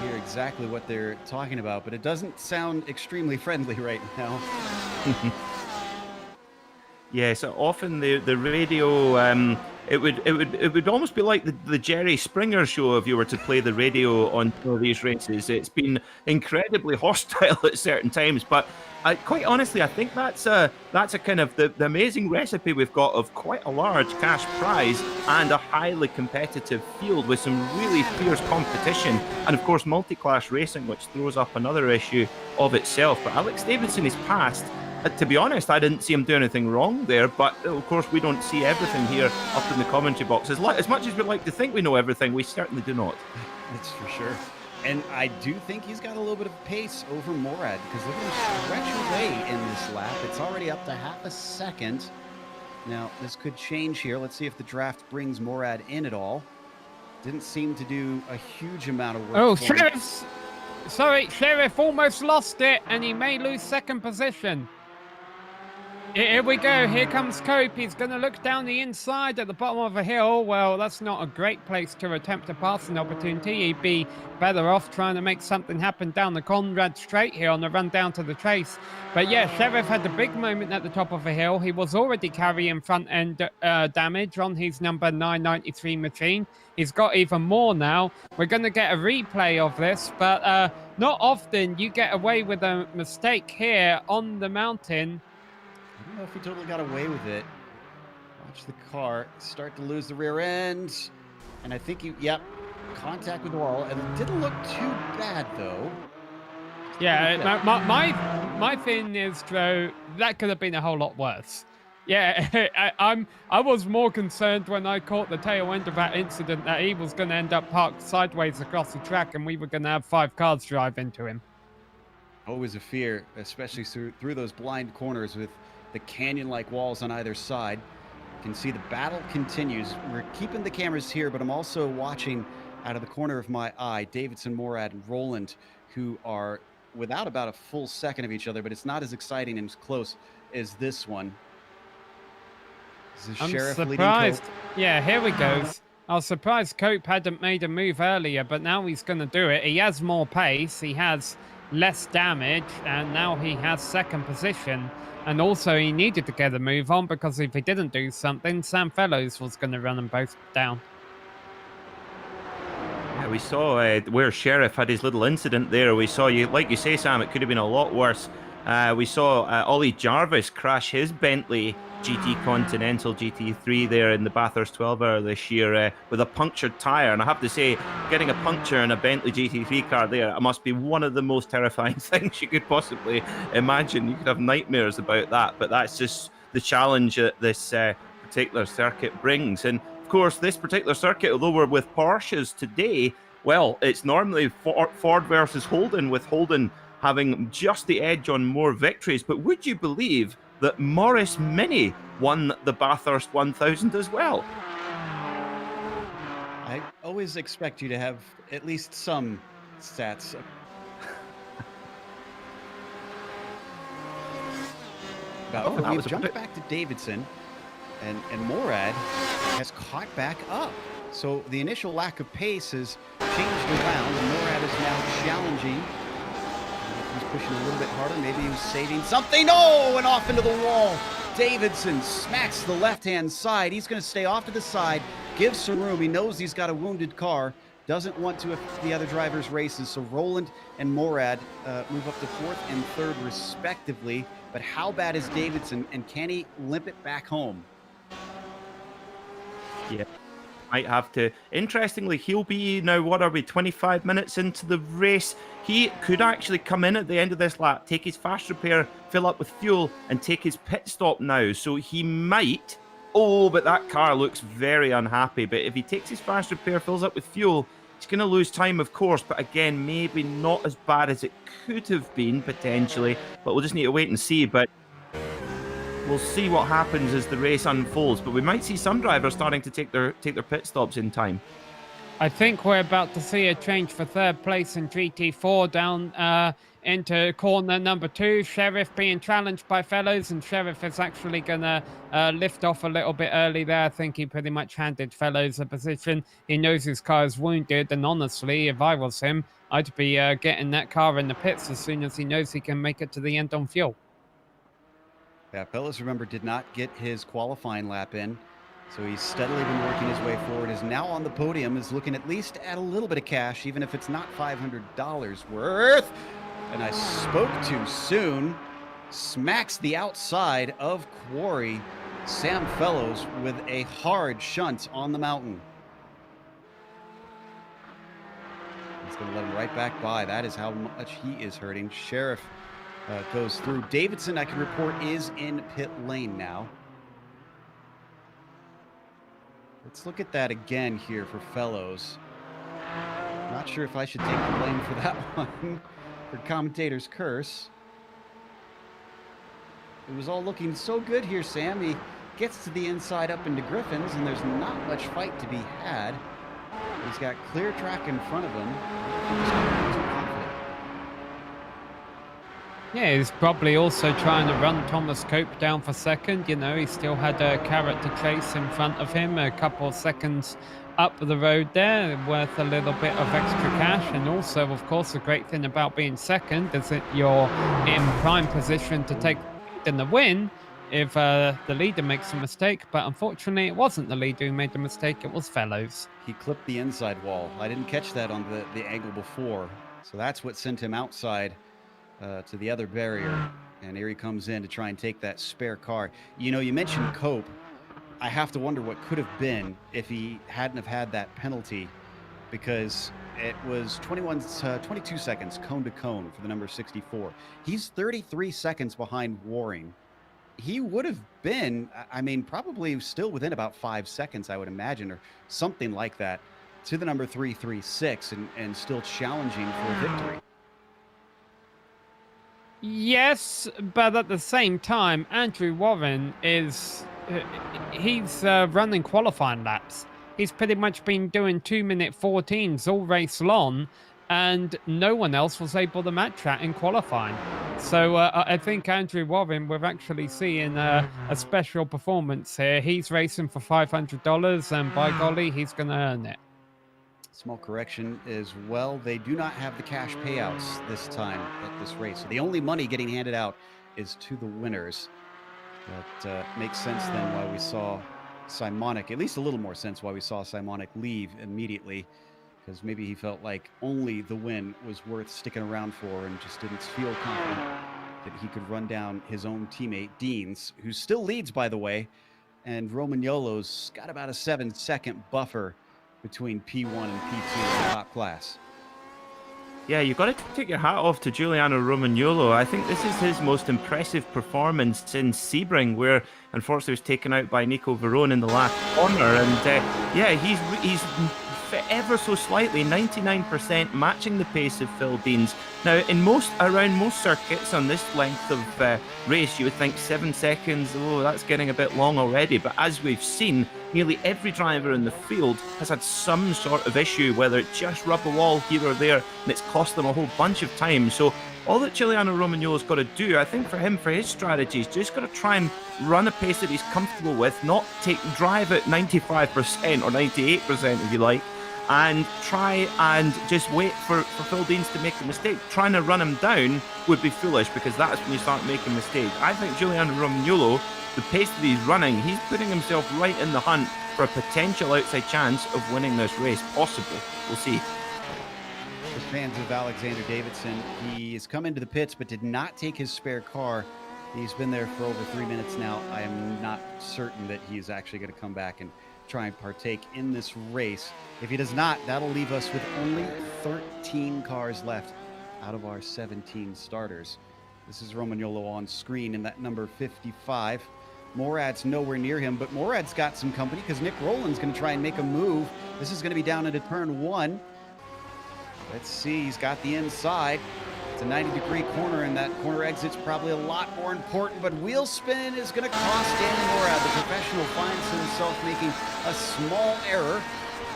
hear exactly what they're talking about, but it doesn't sound extremely friendly right now. Yeah, so often the radio, it would almost be like the Jerry Springer show if you were to play the radio on some of these races. It's been incredibly hostile at certain times, but quite honestly, I think that's a kind of the amazing recipe we've got of quite a large cash prize and a highly competitive field with some really fierce competition, and of course multi-class racing, which throws up another issue of itself. But Alex Davidson is past. To be honest, I didn't see him do anything wrong there, but of course we don't see everything here up in the commentary box. As much as we'd like to think we know everything, we certainly do not. That's for sure. And I do think he's got a little bit of pace over Morad, because look at him stretch away in this lap. It's already up to half a second. Now, this could change here. Let's see if the draft brings Morad in at all. Didn't seem to do a huge amount of work. Oh, Sheriff! Sorry, Sheriff almost lost it, and he may lose second position. Here we go. Here comes Cope. He's going to look down the inside at the bottom of a hill. Well, that's not a great place to attempt a passing opportunity. He'd be better off trying to make something happen down the Conrad Straight here on the run down to the chase. But yeah, Sheriff had a big moment at the top of a hill. He was already carrying front end damage on his number 993 machine. He's got even more now. We're going to get a replay of this, but not often you get away with a mistake here on the mountain. I don't know if he totally got away with it. Watch the car start to lose the rear end. And I think contact with the wall. And it didn't look too bad, though. Yeah, my thing is, Joe, that could have been a whole lot worse. Yeah, I was more concerned when I caught the tail end of that incident that he was going to end up parked sideways across the track and we were going to have 5 cars drive into him. Always a fear, especially through those blind corners with the canyon-like walls on either side. You can see the battle continues. We're keeping the cameras here, but I'm also watching out of the corner of my eye Davidson, Morad, and Rowland, who are without about a full second of each other, but it's not as exciting and as close as this one. This is Sheriff surprised. Leading Cope. Yeah, here we go. I was surprised Cope hadn't made a move earlier, but now he's going to do it. He has more pace. He has less damage, and now he has second position. And also, he needed to get a move on because if he didn't do something, Sam Fellows was going to run them both down. Yeah, we saw where Sheriff had his little incident there. We saw, you, like you say, Sam, it could have been a lot worse. We saw Ollie Jarvis crash his Bentley GT Continental GT3 there in the Bathurst 12 Hour this year with a punctured tyre. And I have to say, getting a puncture in a Bentley GT3 car there must be one of the most terrifying things you could possibly imagine. You could have nightmares about that, but that's just the challenge that this particular circuit brings. And of course, this particular circuit, although we're with Porsches today, well, it's normally Ford versus Holden, with Holden having just the edge on more victories. But would you believe that Morris Mini won the Bathurst 1000 as well? I always expect you to have at least some stats. We've jumped back to Davidson, and Morad has caught back up. So the initial lack of pace has changed around, and Morad is now challenging. He's pushing a little bit harder. Maybe he was saving something. Oh, and off into the wall. Davidson smacks the left-hand side. He's going to stay off to the side, give some room. He knows he's got a wounded car. Doesn't want to affect the other drivers' races. So Roland and Morad move up to fourth and third, respectively. But how bad is Davidson, and can he limp it back home? Yeah, might have to. Interestingly, he'll be now, what are we, 25 minutes into the race. He could actually come in at the end of this lap, take his fast repair, fill up with fuel, and take his pit stop now. So he might. Oh, but that car looks very unhappy. But if he takes his fast repair, fills up with fuel, he's going to lose time, of course. But again, maybe not as bad as it could have been, potentially. But we'll just need to wait and see. But we'll see what happens as the race unfolds. But we might see some drivers starting to take their pit stops in time. I think we're about to see a change for third place in GT4 down into corner number 2. Sheriff being challenged by Fellows, and Sheriff is actually going to lift off a little bit early there. I think he pretty much handed Fellows a position. He knows his car is wounded, and honestly, if I was him, I'd be getting that car in the pits as soon as he knows he can make it to the end on fuel. Yeah, Fellows, remember, did not get his qualifying lap in. So he's steadily been working his way forward, is now on the podium, is looking at least at a little bit of cash, even if it's not $500 worth. And I spoke too soon. Smacks the outside of Quarry. Sam Fellows with a hard shunt on the mountain. He's going to let him right back by. That is how much he is hurting. Sheriff goes through. Davidson, I can report, is in pit lane now. Let's look at that again here for Fellows. Not sure if I should take the blame for that one, for commentator's curse. It was all looking so good here, Sam. He gets to the inside up into Griffin's, and there's not much fight to be had. He's got clear track in front of him. Yeah, he's probably also trying to run Thomas Cope down for second. You know, he still had a carrot to chase in front of him, a couple of seconds up the road there, worth a little bit of extra cash. And also, of course, the great thing about being second is that you're in prime position to take the win if the leader makes a mistake. But unfortunately, it wasn't the leader who made the mistake, it was Fellows. He clipped the inside wall. I didn't catch that on the angle before. So that's what sent him outside to the other barrier, and here he comes in to try and take that spare car. You know, you mentioned Cope. I have to wonder what could have been if he hadn't have had that penalty, because it was 22 seconds cone to cone for the number 64. He's 33 seconds behind Waring. He would have been, I mean, probably still within about 5 seconds, I would imagine, or something like that, to the number 336 and still challenging for a victory. Yes, but at the same time, Andrew Warren is he's running qualifying laps. He's pretty much been doing 2-minute 14s all race long, and no one else was able to match that in qualifying. So I think Andrew Warren, we're actually seeing a special performance here. He's racing for $500, and by golly, he's going to earn it. Small correction as well. They do not have the cash payouts this time at this race. So the only money getting handed out is to the winners. That makes sense then why we saw Simonic, at least a little more sense why we saw Simonic leave immediately, because maybe he felt like only the win was worth sticking around for and just didn't feel confident that he could run down his own teammate, Deans, who still leads, by the way, and Romagnolo's got about a 7-second buffer between P1 and P2 in the top class. Yeah, you've got to take your hat off to Giuliano Romagnolo. I think this is his most impressive performance since Sebring, where unfortunately was taken out by Nico Verone in the last corner. And yeah, he's ever so slightly 99% matching the pace of Phil Deans. Now, around most circuits on this length of race, you would think 7 seconds, oh, that's getting a bit long already. But as we've seen, nearly every driver in the field has had some sort of issue, whether it just rubbed a wall here or there, and it's cost them a whole bunch of time. So all that Giuliano Romagnolo's got to do, I think, for his strategy, is just got to try and run a pace that he's comfortable with, not drive at 95% or 98% if you like, and try and just wait for Phil Deans to make a mistake. Trying to run him down would be foolish, because that's when you start making mistakes. I think Giuliano Romagnolo, the pace that he's running, he's putting himself right in the hunt for a potential outside chance of winning this race, possibly. We'll see. For fans of Alexander Davidson, he has come into the pits but did not take his spare car. He's been there for over 3 minutes now. I am not certain that he is actually going to come back and try and partake in this race. If he does not, that'll leave us with only 13 cars left out of our 17 starters. This is Romagnolo on screen in that number 55. Morad's nowhere near him, but Morad's got some company because Nick Rowland's going to try and make a move. This is going to be down into turn 1. Let's see, he's got the inside. It's a 90-degree corner, and that corner exit's probably a lot more important, but wheel spin is going to cost Danny Morad. The professional finds himself making a small error.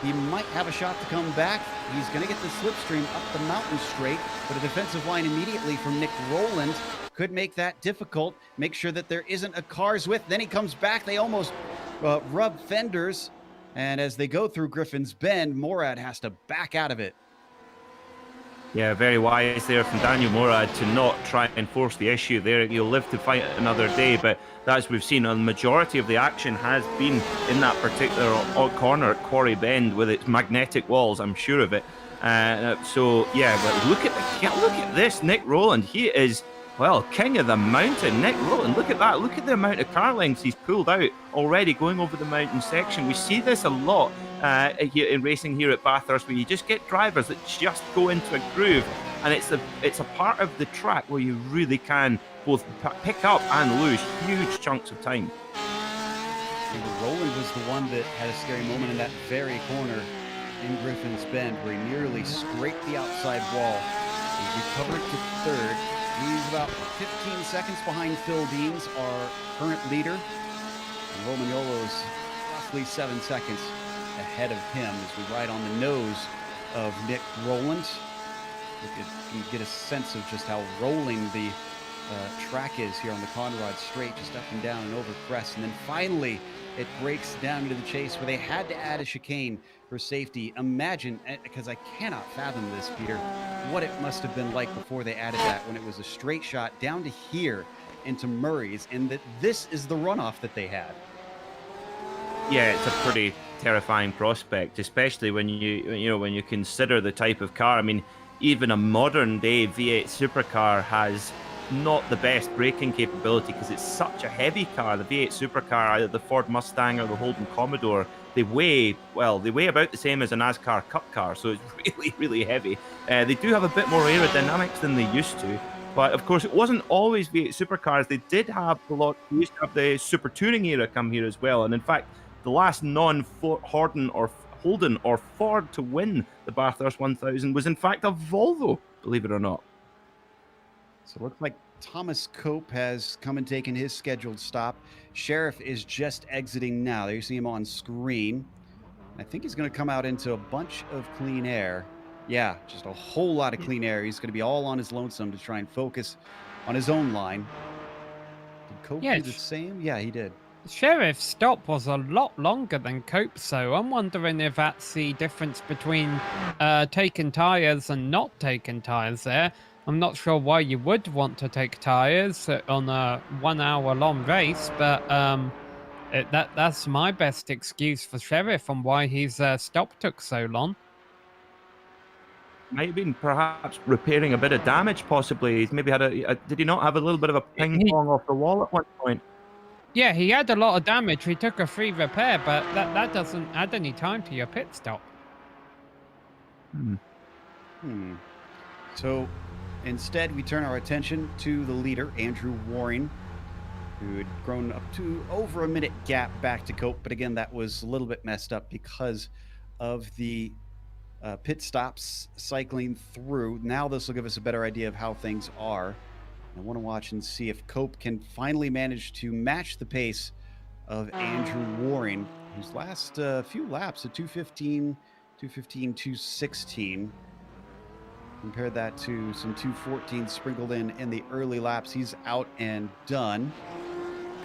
He might have a shot to come back. He's going to get the slipstream up the mountain straight, but a defensive line immediately from Nick Rowland could make that difficult. Make sure that there isn't a car's width. Then he comes back. They almost rub fenders, and as they go through Griffin's Bend, Morad has to back out of it. Yeah, very wise there from Daniel Morad to not try and force the issue there. He'll live to fight another day, but as we've seen, a majority of the action has been in that particular corner at Quarry Bend with its magnetic walls. I'm sure of it. So yeah, but look at this, Nick Rowland. He is, well, king of the mountain. Nick Rowland, look at that. Look at the amount of car lengths he's pulled out already going over the mountain section. We see this a lot here in racing here at Bathurst, where you just get drivers that just go into a groove, and it's a part of the track where you really can both pick up and lose huge chunks of time. Rowland was the one that had a scary moment in that very corner in Griffin's Bend, where he nearly scraped the outside wall. He recovered to third. He's about 15 seconds behind Phil Deans, our current leader. And Romagnolo's roughly 7 seconds ahead of him as we ride on the nose of Nick Rowland. You can get a sense of just how rolling the track is here on the Conrad Straight, just up and down and over crests. And then finally, it breaks down into the chase where they had to add a chicane for safety. Imagine, because I cannot fathom this, Peter, what it must have been like before they added that, when it was a straight shot down to here into Murray's, and that this is the runoff that they had. Yeah, it's a pretty terrifying prospect, especially when you consider the type of car. I mean, even a modern day V8 supercar has not the best braking capability because it's such a heavy car. The V8 supercar, either the Ford Mustang or the Holden Commodore, they weigh about the same as a NASCAR Cup car, so it's really, really heavy. They do have a bit more aerodynamics than they used to, but of course it wasn't always V8 supercars. They did have they used to have the super touring era come here as well, and in fact, the last non-Holden or Ford to win the Bathurst 1000 was in fact a Volvo, believe it or not. So it looks like Thomas Cope has come and taken his scheduled stop. Sheriff is just exiting now. There you see him on screen. I think he's going to come out into a bunch of clean air. Yeah, just a whole lot of clean air. He's going to be all on his lonesome to try and focus on his own line. Did Cope do the same? Yeah, he did. Sheriff's stop was a lot longer than Cope's, so I'm wondering if that's the difference between taking tyres and not taking tyres there. I'm not sure why you would want to take tyres on a 1 hour long race, but that's my best excuse for Sheriff on why his stop took so long. Might have been perhaps repairing a bit of damage, possibly. He's maybe had did he not have a little bit of a ping He, pong off the wall at one point? yeah, he had a lot of damage. He took a free repair, but that doesn't add any time to your pit stop. So instead, we turn our attention to the leader, Andrew Waring, who had grown up to over a minute gap back to Cope. But again, that was a little bit messed up because of the pit stops cycling through. Now this will give us a better idea of how things are. I want to watch and see if Cope can finally manage to match the pace of Andrew Waring, whose last few laps at 2:15, 2:16. Compare that to some 2:14 sprinkled in the early laps. He's out and done.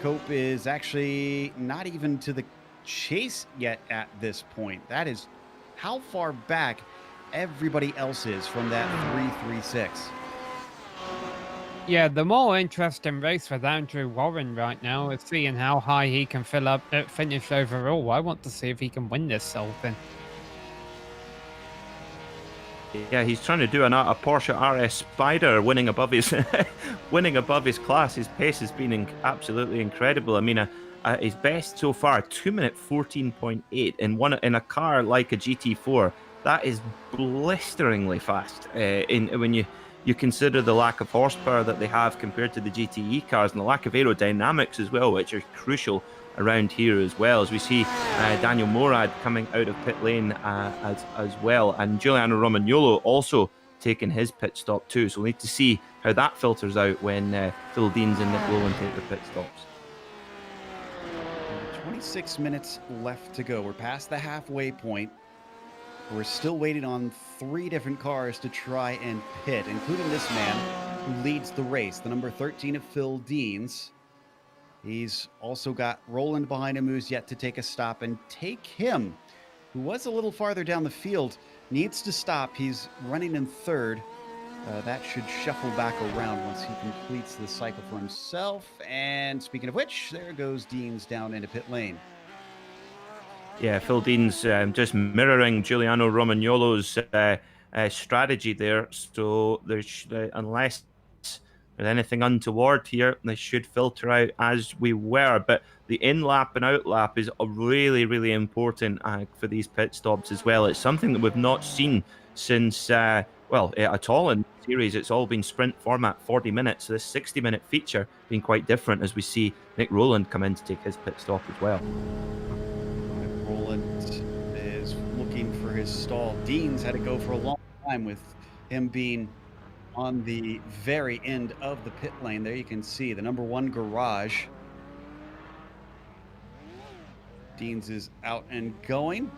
Cope is actually not even to the chase yet at this point. That is how far back everybody else is from that 3:36. Yeah, the more interesting race with Andrew Warren right now is seeing how high he can finish overall. I want to see if he can win this whole thing. Yeah, he's trying to do a Porsche RS Spider, winning above his winning above his class. His pace has been absolutely incredible. I mean, his best so far, 2-minute 14.8 in a car like a GT4. That is blisteringly fast. When you consider the lack of horsepower that they have compared to the GTE cars, and the lack of aerodynamics as well, which are crucial around here as well, as we see Daniel Morad coming out of pit lane as well, and Giuliano Romagnolo also taking his pit stop too. So we'll need to see how that filters out when Phil Deans and Nick Rowland take their pit stops. 26 minutes left to go. We're past the halfway point. We're still waiting on 3 different cars to try and pit, including this man who leads the race, the number 13 of Phil Deans. He's also got Roland behind him, who's yet to take a stop, and Take Him, who was a little farther down the field, needs to stop. He's running in third. That should shuffle back around once he completes the cycle for himself. And speaking of which, there goes Deans down into pit lane. Yeah, Phil Dean's just mirroring Giuliano Romagnolo's strategy there. So there's unless there's anything untoward here, they should filter out as we were. But the in-lap and out-lap is really, really important for these pit stops as well. It's something that we've not seen since, at all in the series. It's all been sprint format, 40 minutes. So this 60-minute feature being quite different as we see Nick Rowland come in to take his pit stop as well. Roland is looking for his stall. Deans had to go for a long time with him being on the very end of the pit lane. There you can see the number 1 garage. Deans is out and going.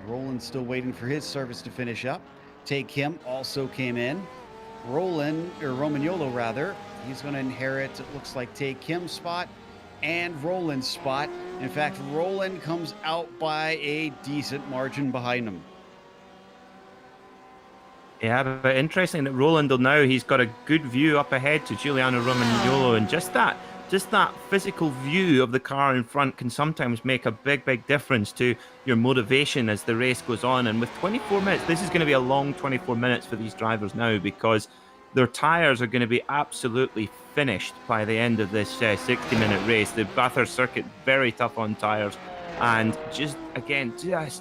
Roland still waiting for his service to finish up. Take Him also came in. Romagnolo rather, he's going to inherit, it looks like, Take Him's spot and Roland's spot. In fact, Roland comes out by a decent margin behind him. Yeah, but interesting that Roland he's got a good view up ahead to Giuliano Romagnolo, and just that physical view of the car in front can sometimes make a big difference to your motivation as the race goes on. And with 24 minutes, this is going to be a long 24 minutes for these drivers now, because their tyres are going to be absolutely finished by the end of this 60-minute race. The Bathurst circuit, very tough on tyres, and just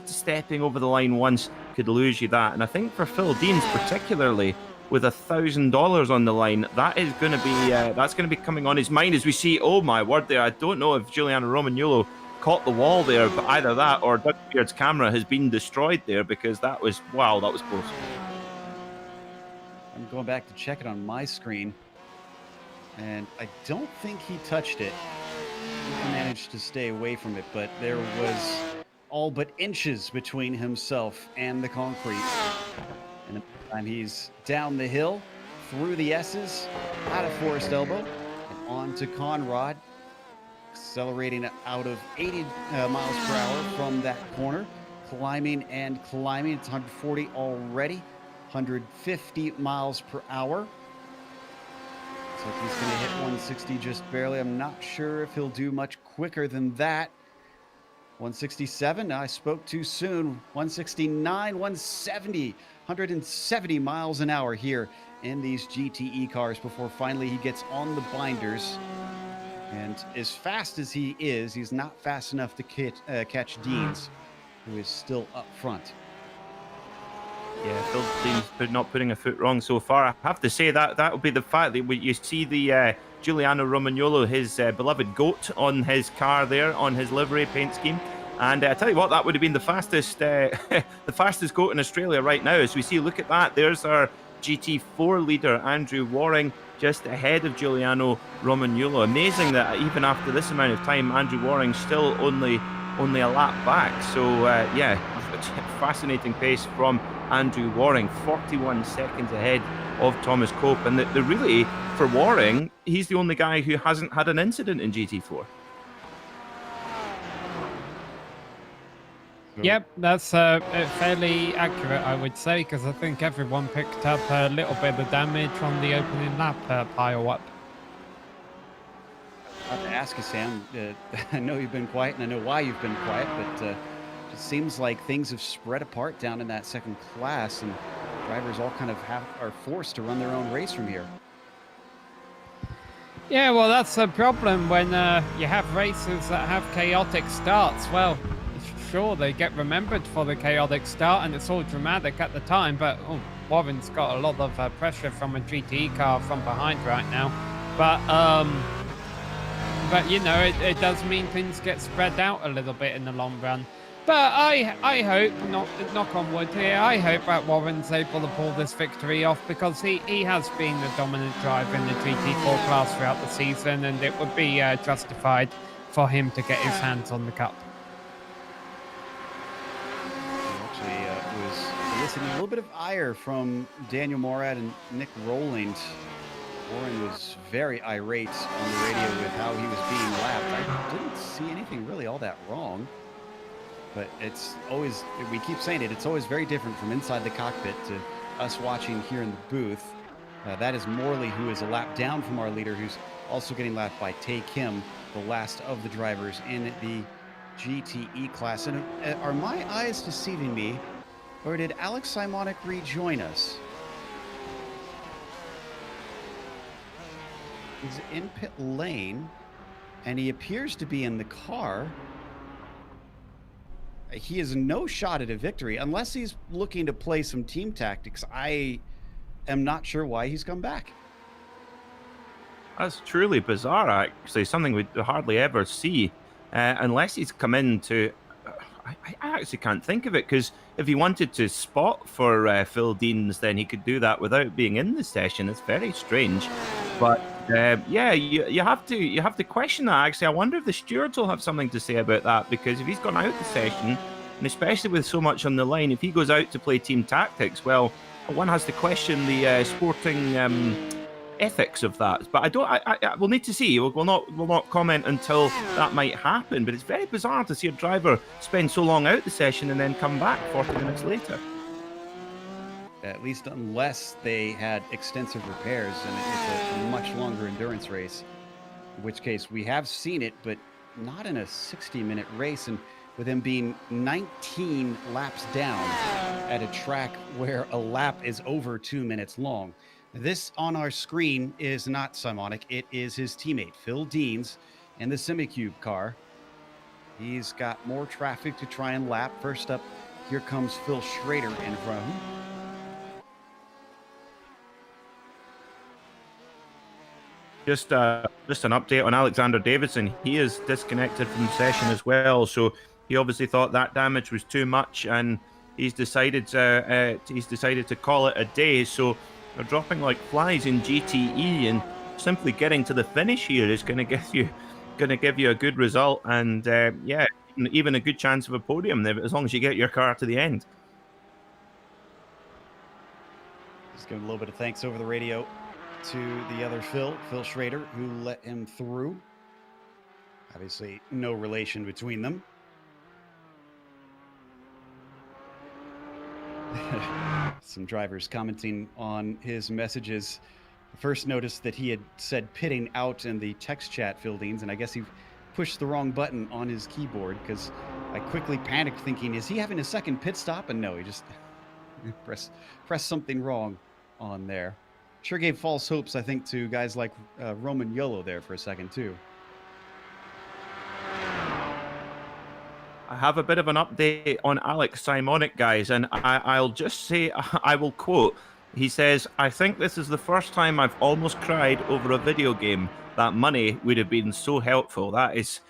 stepping over the line once could lose you that. And I think for Phil Deans particularly, with $1,000 on the line, that is going to be that's going to be coming on his mind as we see. Oh my word! There, I don't know if Giuliano Romagnolo caught the wall there, but either that or Doug Beard's camera has been destroyed there, because that was close. I'm going back to check it on my screen, and I don't think he touched it. He managed to stay away from it, but there was all but inches between himself and the concrete. And the time he's down the hill, through the S's, out of Forest Elbow, and on to Conrad. accelerating out of 80 miles per hour from that corner, climbing and climbing. It's 140 already, 150 miles per hour. Looks like he's going to hit 160 just barely. I'm not sure if he'll do much quicker than that. 167, I spoke too soon. 169, 170, 170 miles an hour here in these GTE cars before finally he gets on the binders. And as fast as he is, he's not fast enough to catch Deans, who is still up front. Yeah, Phil Dean's not putting a foot wrong so far. I have to say that would be the fact that you see the Giuliano Romagnolo, his beloved goat, on his car there, on his livery paint scheme. And I tell you what, that would have been the fastest the fastest goat in Australia right now. As we see, look at that. There's our GT4 leader, Andrew Waring, just ahead of Giuliano Romagnolo. Amazing that even after this amount of time, Andrew Waring's still only a lap back. So, yeah, fascinating pace from Andrew Waring, 41 seconds ahead of Thomas Cope. And the really, for Waring, he's the only guy who hasn't had an incident in GT4. Yep, that's fairly accurate, I would say, because I think everyone picked up a little bit of damage on the opening lap pile-up. I have to ask you, Sam. I know you've been quiet, and I know why you've been quiet, but it seems like things have spread apart down in that second class, and drivers all kind of are forced to run their own race from here. Yeah, well, that's the problem when you have races that have chaotic starts. Well, sure, they get remembered for the chaotic start, and it's all dramatic at the time, but Warren's got a lot of pressure from a GTE car from behind right now. But you know, it does mean things get spread out a little bit in the long run. But I hope, knock on wood here, I hope that Warren's able to pull this victory off, because he has been the dominant driver in the GT4 class throughout the season, and it would be justified for him to get his hands on the cup. Listening a little bit of ire from Daniel Morad and Nick Rowland. Warren was very irate on the radio with how he was being lapped. I didn't see anything really all that wrong, but it's always, we keep saying it, it's always very different from inside the cockpit to us watching here in the booth. That is Morley, who is a lap down from our leader, who's also getting lapped by Tae Kim, the last of the drivers in the GTE class. And are my eyes deceiving me, or did Alex Simonic rejoin us? He's in pit lane, and he appears to be in the car. He has no shot at a victory unless he's looking to play some team tactics. I am not sure why he's come back. That's truly bizarre, actually. Something we hardly ever see, unless he's come in to... I actually can't think of it, because if he wanted to spot for Phil Deans, then he could do that without being in the session. It's very strange, but yeah, you have to question that. Actually, I wonder if the stewards will have something to say about that, because if he's gone out the session, and especially with so much on the line, if he goes out to play team tactics, well, one has to question the sporting ethics of that. But we'll need to see. We'll not comment until that might happen. But it's very bizarre to see a driver spend so long out the session and then come back 40 minutes later. At least unless they had extensive repairs and it's a much longer endurance race, in which case we have seen it, but not in a 60-minute race, and with him being 19 laps down at a track where a lap is over 2 minutes long. This on our screen is not Simonic. It is his teammate, Phil Deans, in the Simicube car. He's got more traffic to try and lap. First up, here comes Phil Schrader in front of him. Just an update on Alexander Davidson. He is disconnected from the session as well. So he obviously thought that damage was too much, and he's decided to call it a day. So they're dropping like flies in GTE, and simply getting to the finish here is going to give you a good result, and yeah, even a good chance of a podium as long as you get your car to the end. Just giving a little bit of thanks over the radio to the other Phil Schrader, who let him through. Obviously, no relation between them. Some drivers commenting on his messages. First noticed that he had said pitting out in the text chat, Fieldings, and I guess he pushed the wrong button on his keyboard because I quickly panicked thinking, is he having a second pit stop? And no, he just pressed something wrong on there. Sure gave false hopes, I think, to guys like Roman Yolo there for a second, too. I have a bit of an update on Alex Simonic, guys, and I'll just say, I will quote, he says, "I think this is the first time I've almost cried over a video game. That money would have been so helpful." That is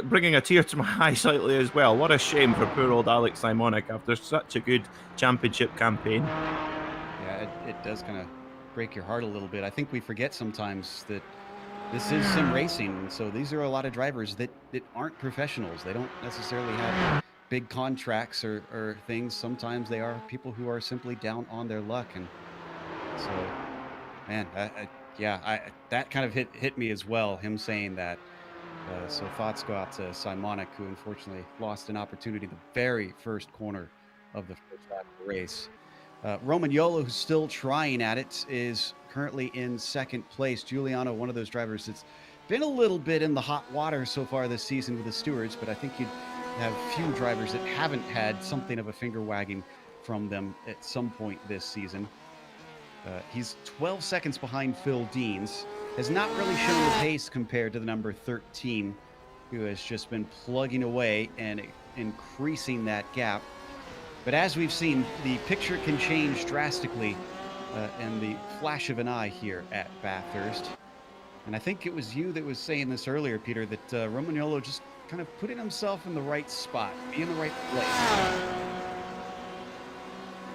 bringing a tear to my eye slightly as well. What a shame for poor old Alex Simonic after such a good championship campaign. Yeah, it does kind of break your heart a little bit. I think we forget sometimes that this is sim racing, and so these are a lot of drivers that aren't professionals. They don't necessarily have big contracts or things. Sometimes they are people who are simply down on their luck, and so, man, that kind of hit me as well. Him saying that. So thoughts go out to Simonic, who unfortunately lost an opportunity the very first corner of the first lap of the race. Roman Yolo, who's still trying at it, is currently in second place. Giuliano, one of those drivers that's been a little bit in the hot water so far this season with the stewards, but I think you'd have few drivers that haven't had something of a finger wagging from them at some point this season. He's 12 seconds behind Phil Deans. Has not really shown the pace compared to the number 13, who has just been plugging away and increasing that gap. But as we've seen, the picture can change drastically in the flash of an eye here at Bathurst. And I think it was you that was saying this earlier, Peter, that Roman Yolo just kind of putting himself in the right spot, be in the right place.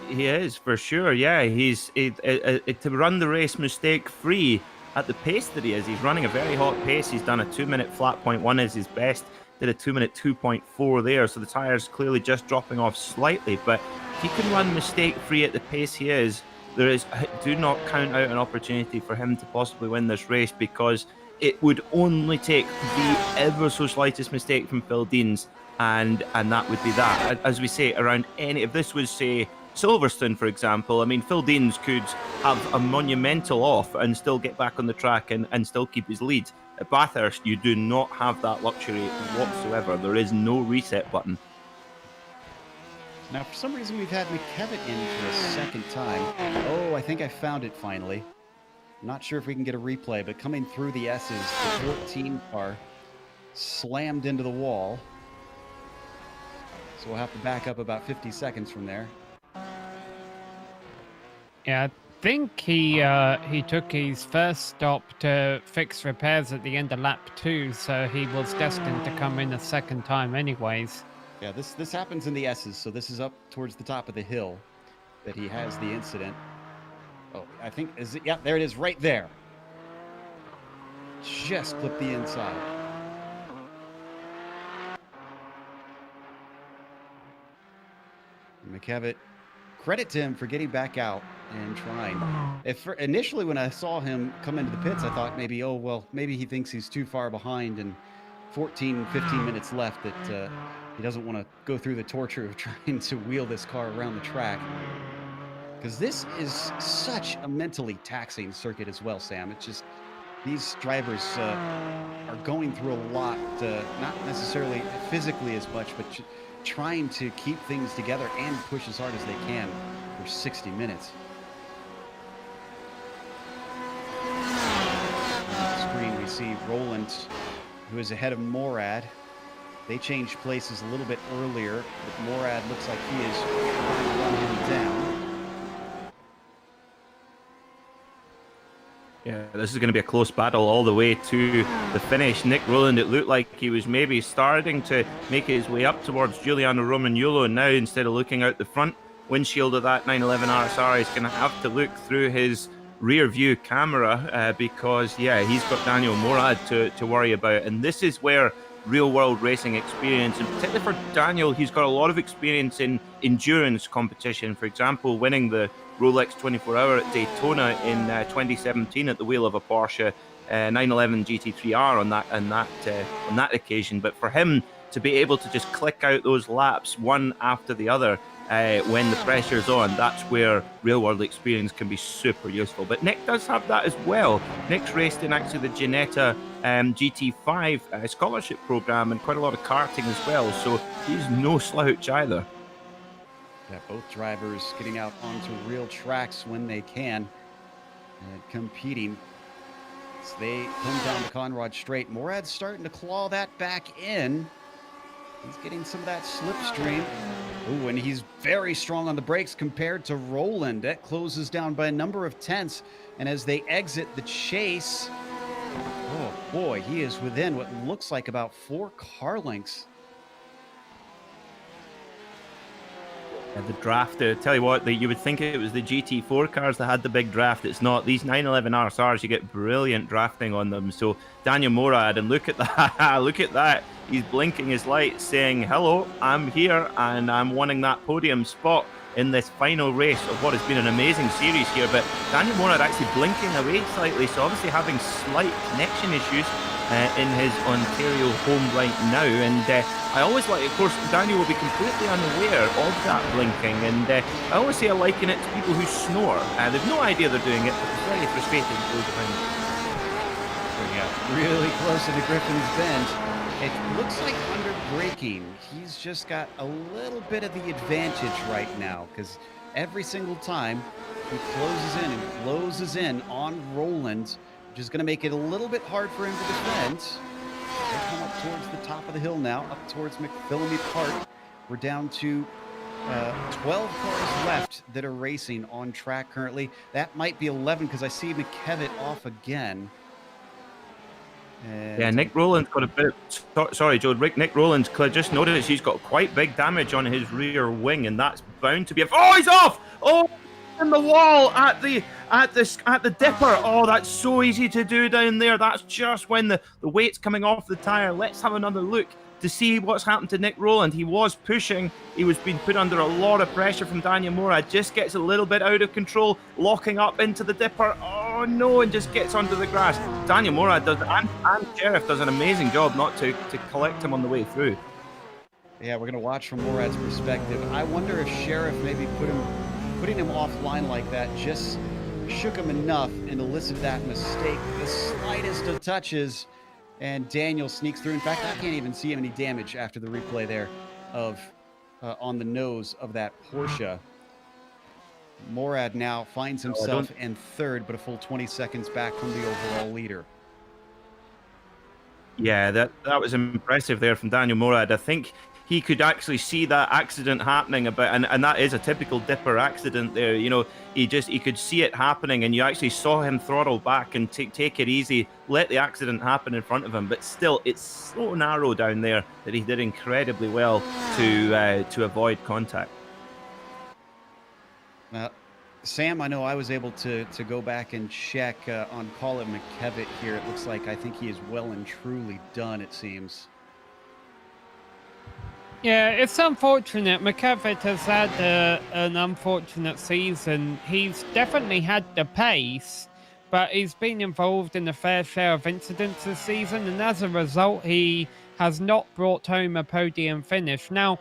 He is, for sure, yeah. He's to run the race mistake-free at the pace that he is. He's running a very hot pace. He's done a 2-minute flat point 1 as his best. Did a 2-minute 2.4 there, so the tyres clearly just dropping off slightly. But if he can run mistake-free at the pace he is, do not count out an opportunity for him to possibly win this race, because it would only take the ever so slightest mistake from Phil Deans, and that would be that. As we say, around any, if this was, say, Silverstone, for example, I mean, Phil Deans could have a monumental off and still get back on the track and still keep his lead. At Bathurst, you do not have that luxury whatsoever. There is no reset button. Now, for some reason, we've had McKevitt in for a second time. Oh, I think I found it finally. I'm not sure if we can get a replay, but coming through the S's, the 14 car slammed into the wall. So we'll have to back up about 50 seconds from there. Yeah, I think he took his first stop to fix repairs at the end of lap 2, so he was destined to come in a second time anyways. Yeah, this happens in the S's, so this is up towards the top of the hill that he has the incident. Oh, I think, is it? Yeah, there it is, right there. Just clipped the inside. McKevitt, credit to him for getting back out and trying. Initially, when I saw him come into the pits, I thought maybe, oh, well, maybe he thinks he's too far behind and 14, 15 minutes left, that he doesn't want to go through the torture of trying to wheel this car around the track. Because this is such a mentally taxing circuit as well, Sam. It's just, these drivers are going through a lot, not necessarily physically as much, but trying to keep things together and push as hard as they can for 60 minutes. On the screen, we see Roland, who is ahead of Morad. They changed places a little bit earlier, but Morad looks like he is trying to run him down. Yeah, this is going to be a close battle all the way to the finish. Nick Rowland, it looked like he was maybe starting to make his way up towards Giuliano Romagnolo, and now instead of looking out the front windshield of that 911 RSR, he's going to have to look through his rear view camera because, yeah, he's got Daniel Morad to worry about. And this is where real world racing experience, and particularly for Daniel, he's got a lot of experience in endurance competition. For example, winning the Rolex 24 Hour at Daytona in 2017 at the wheel of a Porsche 911 GT3R on that occasion. But for him to be able to just click out those laps one after the other when the pressure's on, that's where real world experience can be super useful. But Nick does have that as well. Nick's raced in actually the Ginetta GT5 scholarship program and quite a lot of karting as well, so he's no slouch either. Yeah, both drivers getting out onto real tracks when they can and competing. So they come down to Conrad Straight. Morad's starting to claw that back in. He's getting some of that slipstream. Ooh, and he's very strong on the brakes compared to Roland. That closes down by a number of tenths. And as they exit the chase, oh boy, he is within what looks like about 4 car lengths. The draft, tell you what, you would think it was the GT4 cars that had the big draft. It's not. These 911 RSRs, you get brilliant drafting on them. So Daniel Morad, and look at that, look at that. He's blinking his lights saying, hello, I'm here and I'm wanting that podium spot in this final race of what has been an amazing series here. But Daniel Morad actually blinking away slightly, so obviously having slight connection issues in his Ontario home right now. And I always like, of course, Daniel will be completely unaware of that blinking. And I always say I liken it to people who snore. They've no idea they're doing it, but it's very frustrating to go behind. Yeah, really close to the Griffin's Bend. It looks like under braking, he's just got a little bit of the advantage right now, because every single time he closes in and closes in on Roland, which is going to make it a little bit hard for him to defend. They come up towards the top of the hill now, up towards McPhillamy Park. We're down to 12 cars left that are racing on track currently. That might be 11 because I see McKevitt off again. And yeah, Nick Rowland's got a bit. Sorry, Joe. Nick Rowland's just noticed he's got quite big damage on his rear wing, and that's bound to be. Oh, he's off! Oh, in the wall at the dipper. Oh, that's so easy to do down there. That's just when the weight's coming off the tire. Let's have another look to see what's happened to Nick Rowland. He was pushing. He was being put under a lot of pressure from Daniel Morad. Just gets a little bit out of control, locking up into the dipper. Oh no, and just gets onto the grass. Daniel Morad does, and Sheriff does an amazing job not to collect him on the way through. Yeah, we're going to watch from Morad's perspective. I wonder if Sheriff maybe putting him offline like that just shook him enough and elicited that mistake. The slightest of touches, and Daniel sneaks through. In fact, I can't even see any damage after the replay there of on the nose of that Porsche. Morad now finds himself in third, but a full 20 seconds back from the overall leader. Yeah, that was impressive there from Daniel Morad. I think he could actually see that accident happening and that is a typical dipper accident there. You know, he could see it happening, and you actually saw him throttle back and take it easy, let the accident happen in front of him. But still, it's so narrow down there that he did incredibly well to avoid contact. Sam, I know I was able to go back and check on Colin McKevitt here. It looks like I think he is well and truly done, it seems. Yeah, it's unfortunate. McKevitt has had an unfortunate season. He's definitely had the pace, but he's been involved in a fair share of incidents this season, and as a result, he has not brought home a podium finish. Now,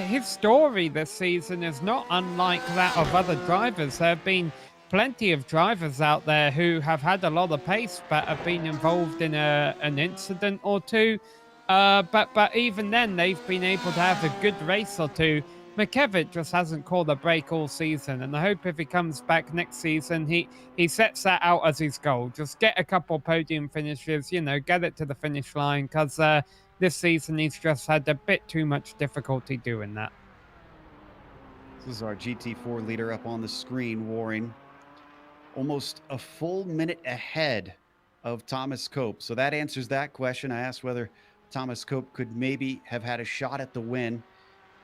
his story this season is not unlike that of other drivers. There have been plenty of drivers out there who have had a lot of pace, but have been involved in an incident or two. But even then, they've been able to have a good race or two. McKevitt just hasn't called a break all season, and I hope if he comes back next season, he sets that out as his goal. Just get a couple podium finishes, you know, get it to the finish line, because this season he's just had a bit too much difficulty doing that. This is our GT4 leader up on the screen, Warring. Almost a full minute ahead of Thomas Cope. So that answers that question. I asked whether Thomas Cope could maybe have had a shot at the win.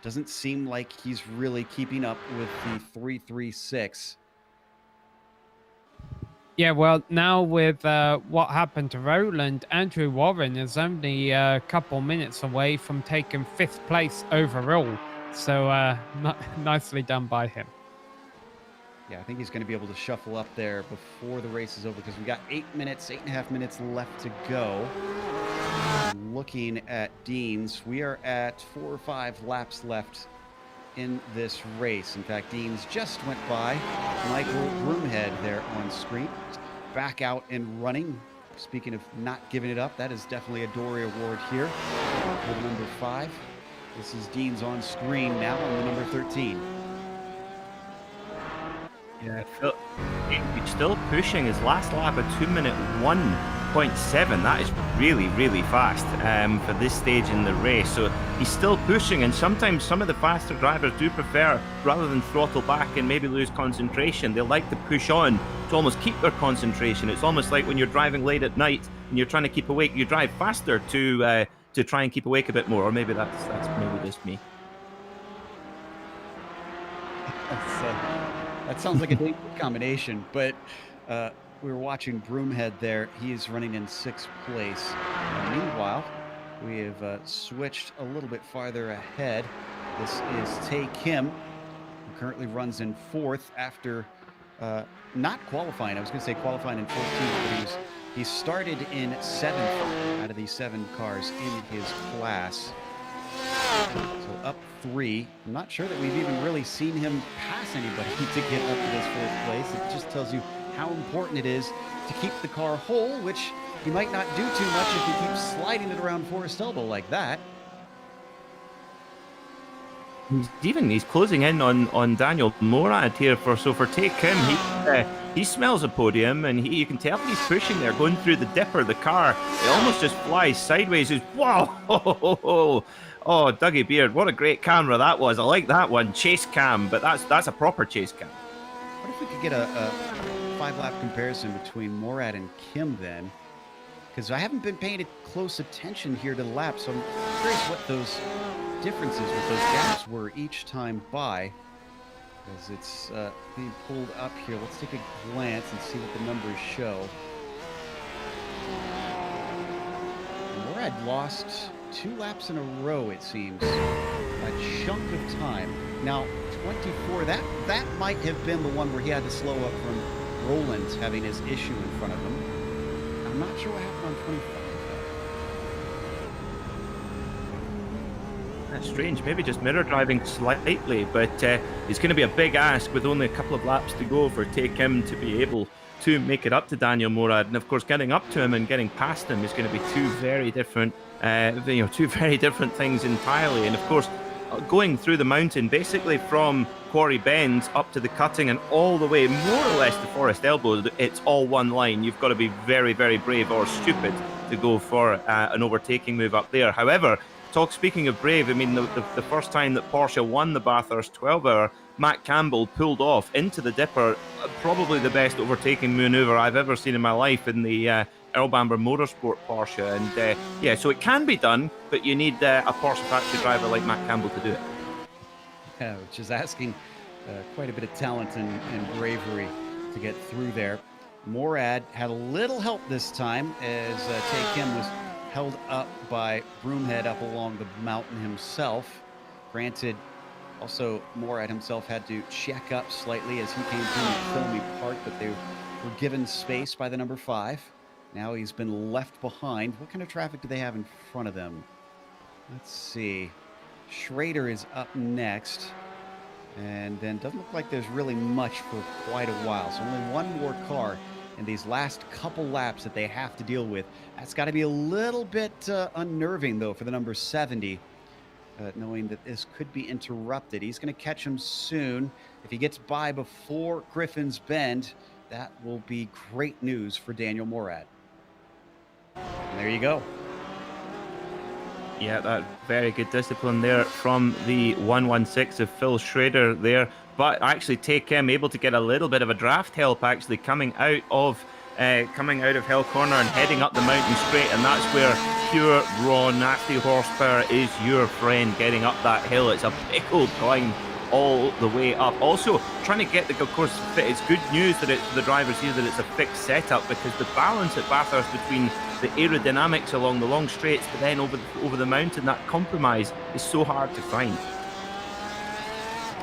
Doesn't seem like he's really keeping up with the 3.36. Yeah, well, now with what happened to Roland, Andrew Warren is only a couple minutes away from taking 5th place overall. So nicely done by him. Yeah, I think he's going to be able to shuffle up there before the race is over because we got 8.5 minutes left to go. Looking at Dean's, we are at 4 or 5 laps left in this race. In fact, Dean's just went by Michael Broomhead there on screen. Back out and running. Speaking of not giving it up, that is definitely a Dory Award here for the number 5. This is Dean's on screen now on the number 13. Yeah, he's still pushing. His last lap, a 2-minute 1.7. That is really, really fast for this stage in the race. So he's still pushing, and sometimes some of the faster drivers do prefer, rather than throttle back and maybe lose concentration, they like to push on to almost keep their concentration. It's almost like when you're driving late at night and you're trying to keep awake, you drive faster to try and keep awake a bit more. Or maybe that's maybe just me. That sounds like a dangerous combination, but we were watching Broomhead there. He is running in 6th place. Meanwhile, we have switched a little bit farther ahead. This is Tae Kim, who currently runs in 4th after not qualifying. I was going to say qualifying in 14th, but he started in 7th out of these 7 cars in his class. So up 3. I'm not sure that we've even really seen him pass anybody to get up to this 4th place. It just tells you how important it is to keep the car whole, which he might not do too much if he keeps sliding it around Forest Elbow like that. He's closing in on Daniel Morad here for Tae Kim. He smells a podium, and you can tell he's pushing there, going through the dipper. The car, it almost just flies sideways. It's wow! Oh, Dougie Beard, what a great camera that was. I like that one, chase cam, but that's a proper chase cam. What if we could get a 5-lap comparison between Morad and Kim then? Because I haven't been paying close attention here to the laps, so I'm curious what those differences with those gaps were each time by. As it's being pulled up here, let's take a glance and see what the numbers show. Morad lost 2 laps in a row, it seems. A chunk of time. Now, 24, that might have been the one where he had to slow up from Roland having his issue in front of him. I'm not sure what happened on 25. That's strange. Maybe just mirror driving slightly, but it's going to be a big ask with only a couple of laps to go for Tae Kim to be able to make it up to Daniel Morad. And of course, getting up to him and getting past him is going to be two very different things entirely. And of course, going through the mountain, basically from Quarry Bend up to the cutting and all the way more or less to Forest Elbow, it's all one line. You've got to be very, very brave or stupid to go for an overtaking move up there. However, speaking of brave, I mean, the first time that Porsche won the Bathurst 12-hour, Matt Campbell pulled off into the dipper, probably the best overtaking maneuver I've ever seen in my life in the Earl Bamber Motorsport Porsche. And so it can be done, but you need a Porsche factory driver like Matt Campbell to do it. Yeah, which is asking quite a bit of talent and bravery to get through there. Morad had a little help this time as Tae Kim was held up by Broomhead up along the mountain himself. Granted, also Morad himself had to check up slightly as he came through the filmy part, but they were given space by the number 5. Now he's been left behind. What kind of traffic do they have in front of them? Let's see. Schrader is up next. And then doesn't look like there's really much for quite a while. So only one more car in these last couple laps that they have to deal with. That's got to be a little bit unnerving, though, for the number 70, knowing that this could be interrupted. He's going to catch him soon. If he gets by before Griffin's Bend, that will be great news for Daniel Morad. And there you go. Yeah, that very good discipline there from the 116 of Phil Schrader there. But actually Tae Kim able to get a little bit of a draft help actually coming out of Hell Corner and heading up the mountain straight, and that's where pure raw nasty horsepower is your friend getting up that hill. It's a big old climb all the way up. Also trying to get of course, it's good news that it's for the drivers here that it's a fixed setup, because the balance at Bathurst between the aerodynamics along the long straights but then over the mountain, that compromise is so hard to find.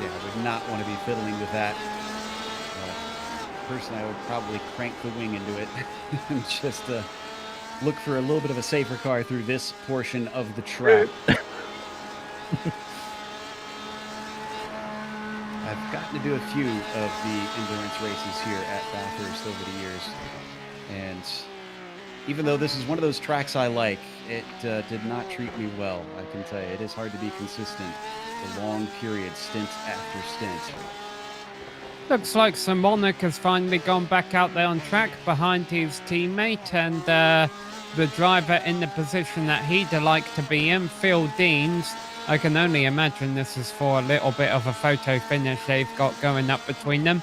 Yeah, I would not want to be fiddling with that. personally, I would probably crank the wing into it and just look for a little bit of a safer car through this portion of the track. I've gotten to do a few of the endurance races here at Bathurst over the years, and even though this is one of those tracks I like, it did not treat me well. I can tell you, it is hard to be consistent for long periods, stint after stint. Looks like Simonic has finally gone back out there on track behind his teammate, and the driver in the position that he'd like to be in, Phil Deans. I can only imagine this is for a little bit of a photo finish they've got going up between them.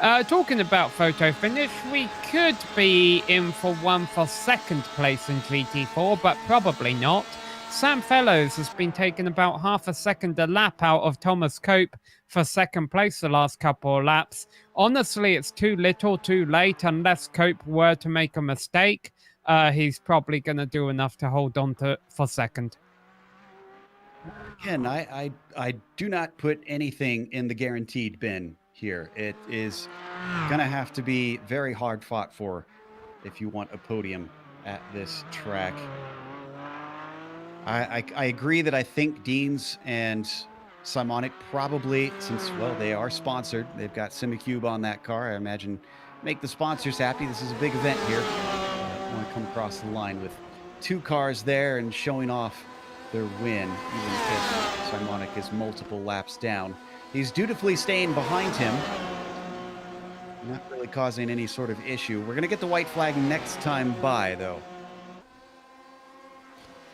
Talking about photo finish, we could be in for one for second place in GT4, but probably not. Sam Fellows has been taking about half a second a lap out of Thomas Cope for second place the last couple of laps. Honestly, it's too little, too late, unless Cope were to make a mistake. He's probably going to do enough to hold on to for second. Again, I do not put anything in the guaranteed bin here. It is going to have to be very hard fought for if you want a podium at this track. I agree that I think Deans and Simonic probably, since, well, they are sponsored, they've got SimiCube on that car, I imagine make the sponsors happy. This is a big event here. I want to come across the line with two cars there and showing off their win, even if Simonic is multiple laps down. He's dutifully staying behind him, not really causing any sort of issue. We're going to get the white flag next time by, though.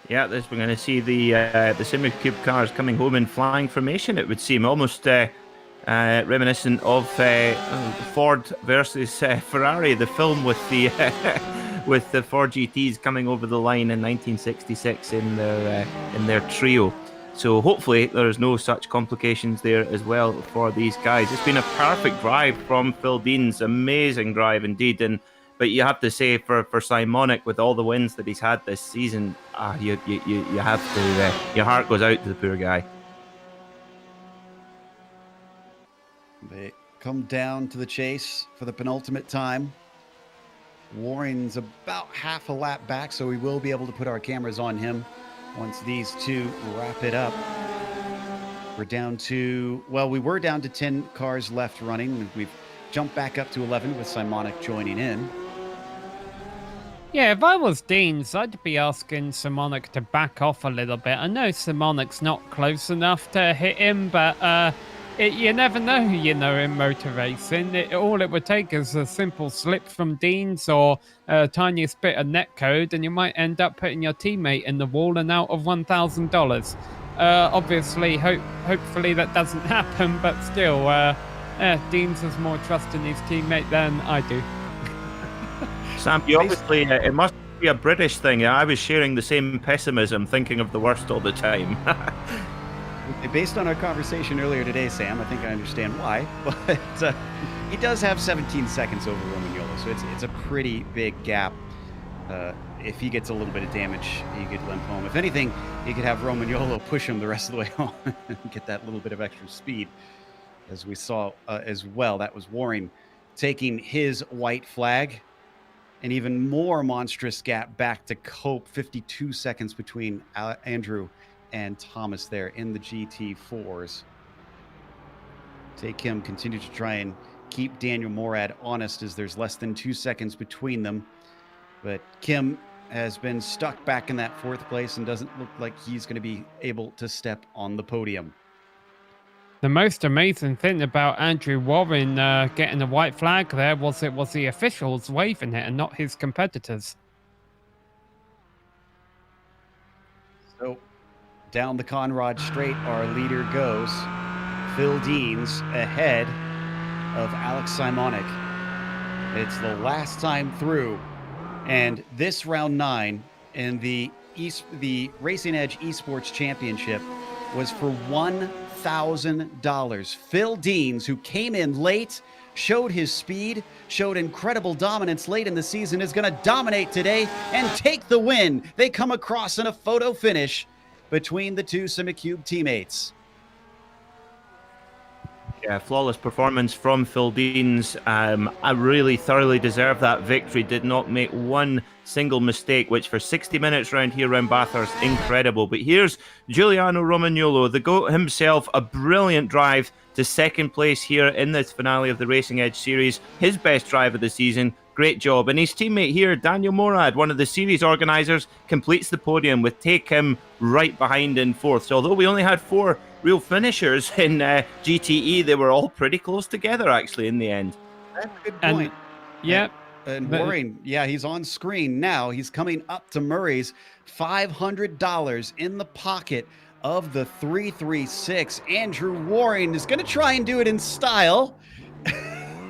Yeah, we're going to see the SimiCube cars coming home in flying formation, it would seem. Almost reminiscent of Ford versus Ferrari, the film with the with the Ford GTs coming over the line in 1966 in their trio. So hopefully there's no such complications there as well for these guys. It's been a perfect drive from Phil Deans, amazing drive indeed. But you have to say for Simonic, with all the wins that he's had this season, you have to your heart goes out to the poor guy. They come down to the chase for the penultimate time. Warren's about half a lap back, so we will be able to put our cameras on him once these two wrap it up. We're down to, well, we were down to 10 cars left running. We've jumped back up to 11 with Simonic joining in. Yeah, if I was Deans, I'd be asking Simonic to back off a little bit. I know Simonic's not close enough to hit him, but you never know, in motor racing. All it would take is a simple slip from Deans or a tiniest bit of netcode, and you might end up putting your teammate in the wall and out of $1,000. Obviously, hopefully that doesn't happen, but still, Deans has more trust in his teammate than I do. Sam, you obviously, it must be a British thing. I was sharing the same pessimism, thinking of the worst all the time. Based on our conversation earlier today, Sam, I think I understand why, but he does have 17 seconds over Romagnolo, so it's a pretty big gap. If he gets a little bit of damage, he could limp home. If anything, he could have Romagnolo push him the rest of the way home and get that little bit of extra speed, as we saw as well. That was Warren taking his white flag. An even more monstrous gap back to Cope, 52 seconds between Andrew and Thomas there in the GT4s. Take him, continue to try and keep Daniel Morad honest, as there's less than 2 seconds between them. But Kim has been stuck back in that fourth place and doesn't look like he's going to be able to step on the podium. The most amazing thing about Andrew Warren getting a white flag there was it was the officials waving it and not his competitors. So down the Conrad Straight, our leader goes. Phil Deans ahead of Alex Simonic. It's the last time through. And this round 9 in the Racing Edge Esports Championship was for $1,000. Phil Deans, who came in late, showed his speed, showed incredible dominance late in the season, is going to dominate today and take the win. They come across in a photo finish between the two SimiCube teammates. Yeah, flawless performance from Phil Deans. I really thoroughly deserved that victory. Did not make one single mistake, which for 60 minutes round here around Bathurst, incredible. But here's Giuliano Romagnolo, the GOAT himself, a brilliant drive to second place here in this finale of the Racing Edge Series. His best drive of the season. Great job. And his teammate here, Daniel Morad, one of the series organisers, completes the podium with Take Him right behind in fourth. So although we only had 4 real finishers in GTE, they were all pretty close together actually in the end. That's a good point. Yeah. And Warren, he's on screen now. He's coming up to Murray's $500 in the pocket of the 336. Andrew Warren is going to try and do it in style.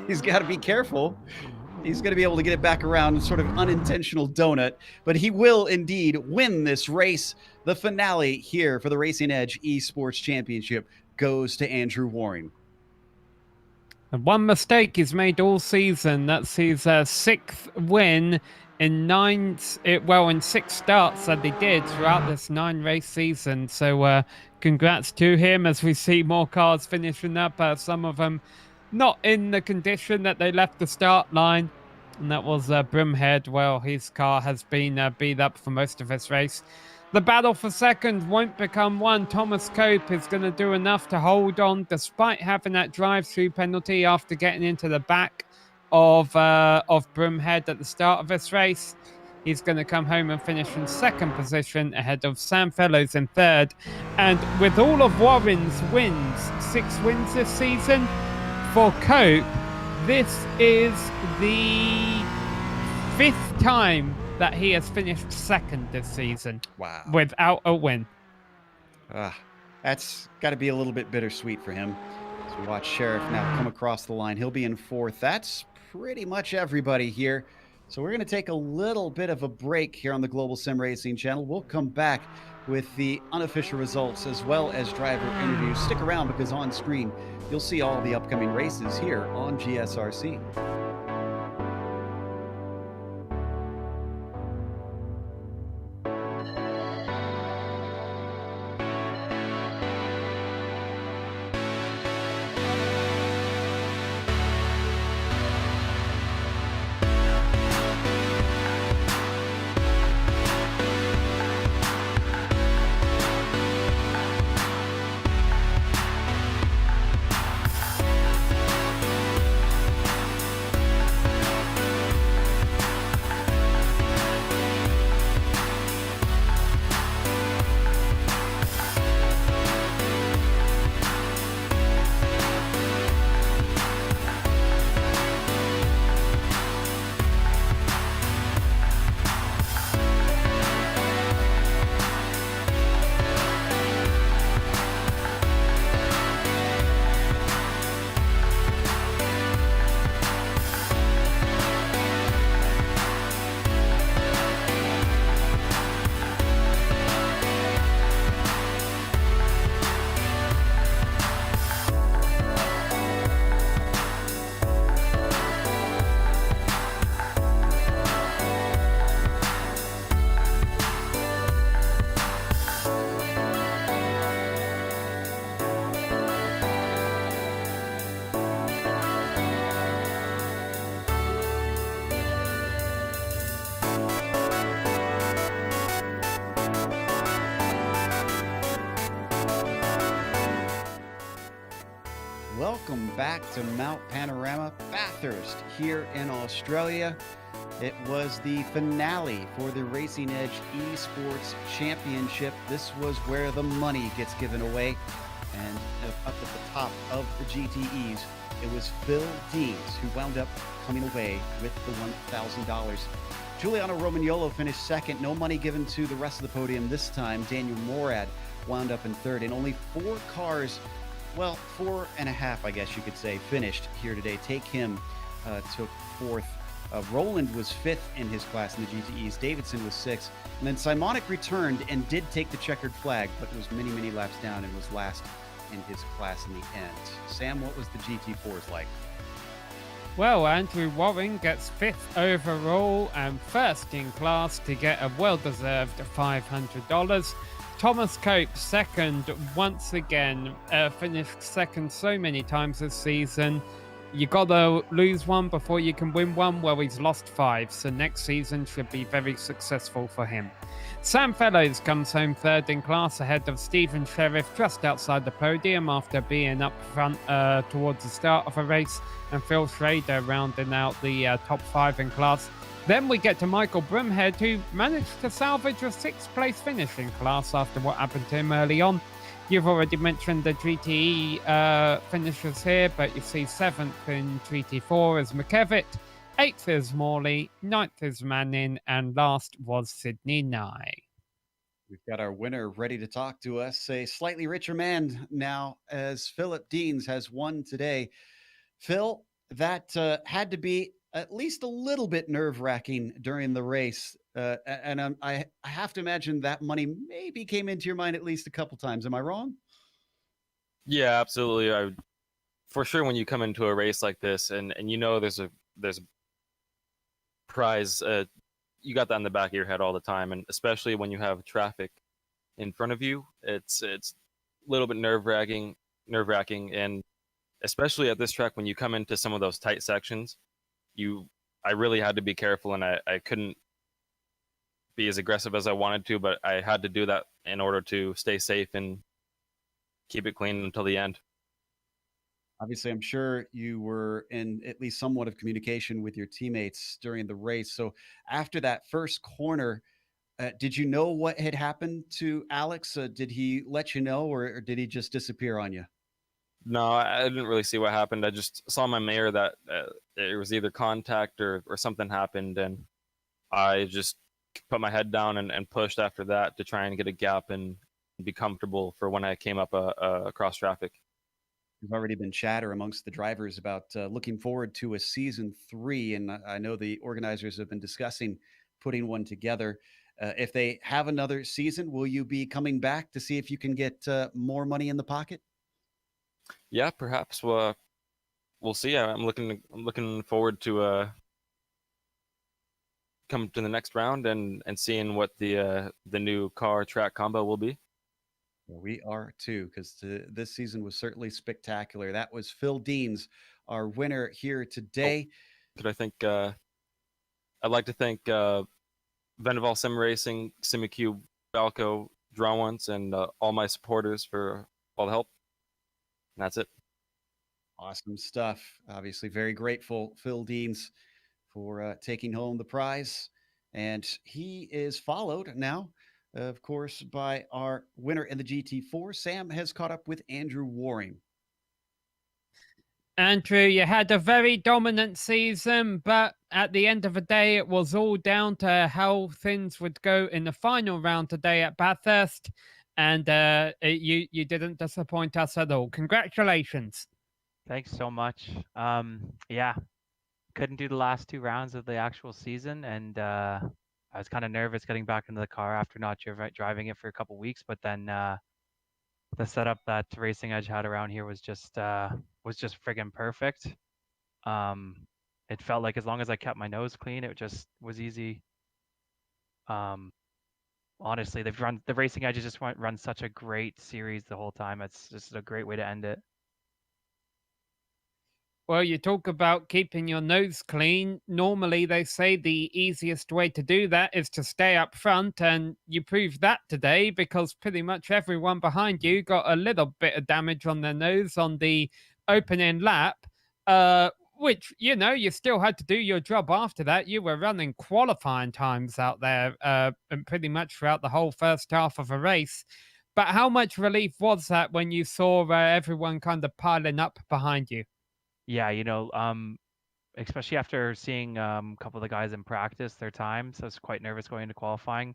He's got to be careful. He's going to be able to get it back around in sort of unintentional donut, but he will indeed win this race. The finale here for the Racing Edge Esports Championship goes to Andrew Warren. And one mistake he's made all season. That's his 6th win in 6 starts that he did throughout this 9-race season. So congrats to him as we see more cars finishing up. Some of them not in the condition that they left the start line. And that was Broomhead. Well, his car has been beat up for most of this race. The battle for second won't become one. Thomas Cope is going to do enough to hold on despite having that drive-through penalty after getting into the back of Broomhead at the start of this race. He's going to come home and finish in second position ahead of Sam Fellows in third. And with all of Warren's wins, 6 wins this season, for Cope, this is the 5th time that he has finished second this season. Wow. Without a win. That's got to be a little bit bittersweet for him. As we watch Sheriff now come across the line. He'll be in 4th. That's pretty much everybody here. So we're going to take a little bit of a break here on the Global Sim Racing channel. We'll come back with the unofficial results as well as driver interviews. Stick around because on screen you'll see all the upcoming races here on GSRC. Welcome back to Mount Panorama, Bathurst, here in Australia. It was the finale for the Racing Edge Esports Championship. This was where the money gets given away. And up at the top of the GTEs, it was Phil Deans who wound up coming away with the $1,000. Giuliano Romagnolo finished second. No money given to the rest of the podium this time. Daniel Morad wound up in third. And only 4 cars, well, 4.5, I guess you could say, finished here today. Take Him took 4th. Roland was 5th in his class in the GTEs. Davidson was 6th. And then Simonic returned and did take the checkered flag, but was many, many laps down and was last in his class in the end. Sam, what was the GT4s like? Well, Andrew Warren gets 5th overall and 1st in class to get a well-deserved $500. Thomas Cope, second, once again, finished second so many times this season. You gotta lose one before you can win one. Well, he's lost 5, so next season should be very successful for him. Sam Fellows comes home third in class ahead of Stephen Sheriff just outside the podium after being up front towards the start of a race, and Phil Schrader rounding out the top 5 in class. Then we get to Michael Broomhead, who managed to salvage a 6th place finish in class after what happened to him early on. You've already mentioned the GTE finishers here, but you see 7th in GT4 is McKevitt, 8th is Morley, 9th is Manning, and last was Sydney Nye. We've got our winner ready to talk to us, a slightly richer man now, as Philip Deans has won today. Phil, that had to be at least a little bit nerve-wracking during the race. I have to imagine that money maybe came into your mind at least a couple times. Am I wrong? Yeah, absolutely. For sure, when you come into a race like this, and there's a prize, you got that in the back of your head all the time, and especially when you have traffic in front of you, it's a little bit nerve-wracking, and especially at this track when you come into some of those tight sections, I really had to be careful, and I couldn't be as aggressive as I wanted to, but I had to do that in order to stay safe and keep it clean until the end. Obviously, I'm sure you were in at least somewhat of communication with your teammates during the race. So after that first corner, did you know what had happened to Alex? Did he let you know, or did he just disappear on you? No, I didn't really see what happened. I just saw my mirror that it was either contact or something happened, and I just put my head down and pushed after that to try and get a gap and be comfortable for when I came up across traffic. There's already been chatter amongst the drivers about looking forward to a season 3, and I know the organizers have been discussing putting one together. If they have another season, will you be coming back to see if you can get more money in the pocket? Yeah, perhaps we'll see. I'm looking forward to come to the next round and seeing what the new car track combo will be. Well, we are too, because this season was certainly spectacular. That was Phil Deans, our winner here Oh, today. could I think? I'd like to thank Vendaval SimRacing, SimiCube, Balco, Draw Once, and all my supporters for all the help. And that's it. Awesome stuff. Obviously, very grateful, Phil Deans, for taking home the prize. And he is followed now, of course, by our winner in the GT4. Sam has caught up with Andrew Waring. Andrew, you had a very dominant season, but at the end of the day, it was all down to how things would go in the final round today at Bathurst, and you didn't disappoint us at all. Congratulations. Thanks so much. Yeah, couldn't do the last 2 rounds of the actual season, and I was kind of nervous getting back into the car after not driving it for a couple weeks. But then the setup that Racing Edge had around here was just friggin' perfect. It felt like as long as I kept my nose clean, it just was easy. Honestly, the Racing Edge just run such a great series the whole time. It's just a great way to end it. Well, you talk about keeping your nose clean. Normally, they say the easiest way to do that is to stay up front, and you proved that today because pretty much everyone behind you got a little bit of damage on their nose on the opening lap, which, you still had to do your job after that. You were running qualifying times out there and pretty much throughout the whole first half of a race. But how much relief was that when you saw everyone kind of piling up behind you? Yeah, especially after seeing a couple of the guys in practice, their times, I was quite nervous going into qualifying.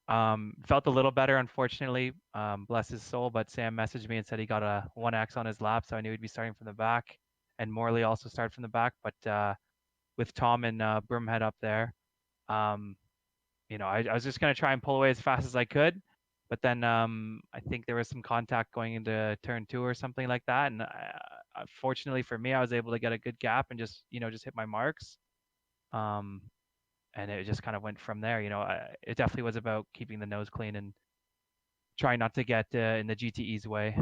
Felt a little better, unfortunately. Bless his soul, but Sam messaged me and said he got a 1x on his lap, so I knew he'd be starting from the back. And Morley also started from the back, but with Tom and Broomhead up there, um, I was just gonna try and pull away as fast as I could. But then I think there was some contact going into turn 2 or something like that, and fortunately for me, I was able to get a good gap and just hit my marks. Um, and it just kind of went from there. It definitely was about keeping the nose clean and try not to get in the GTE's way.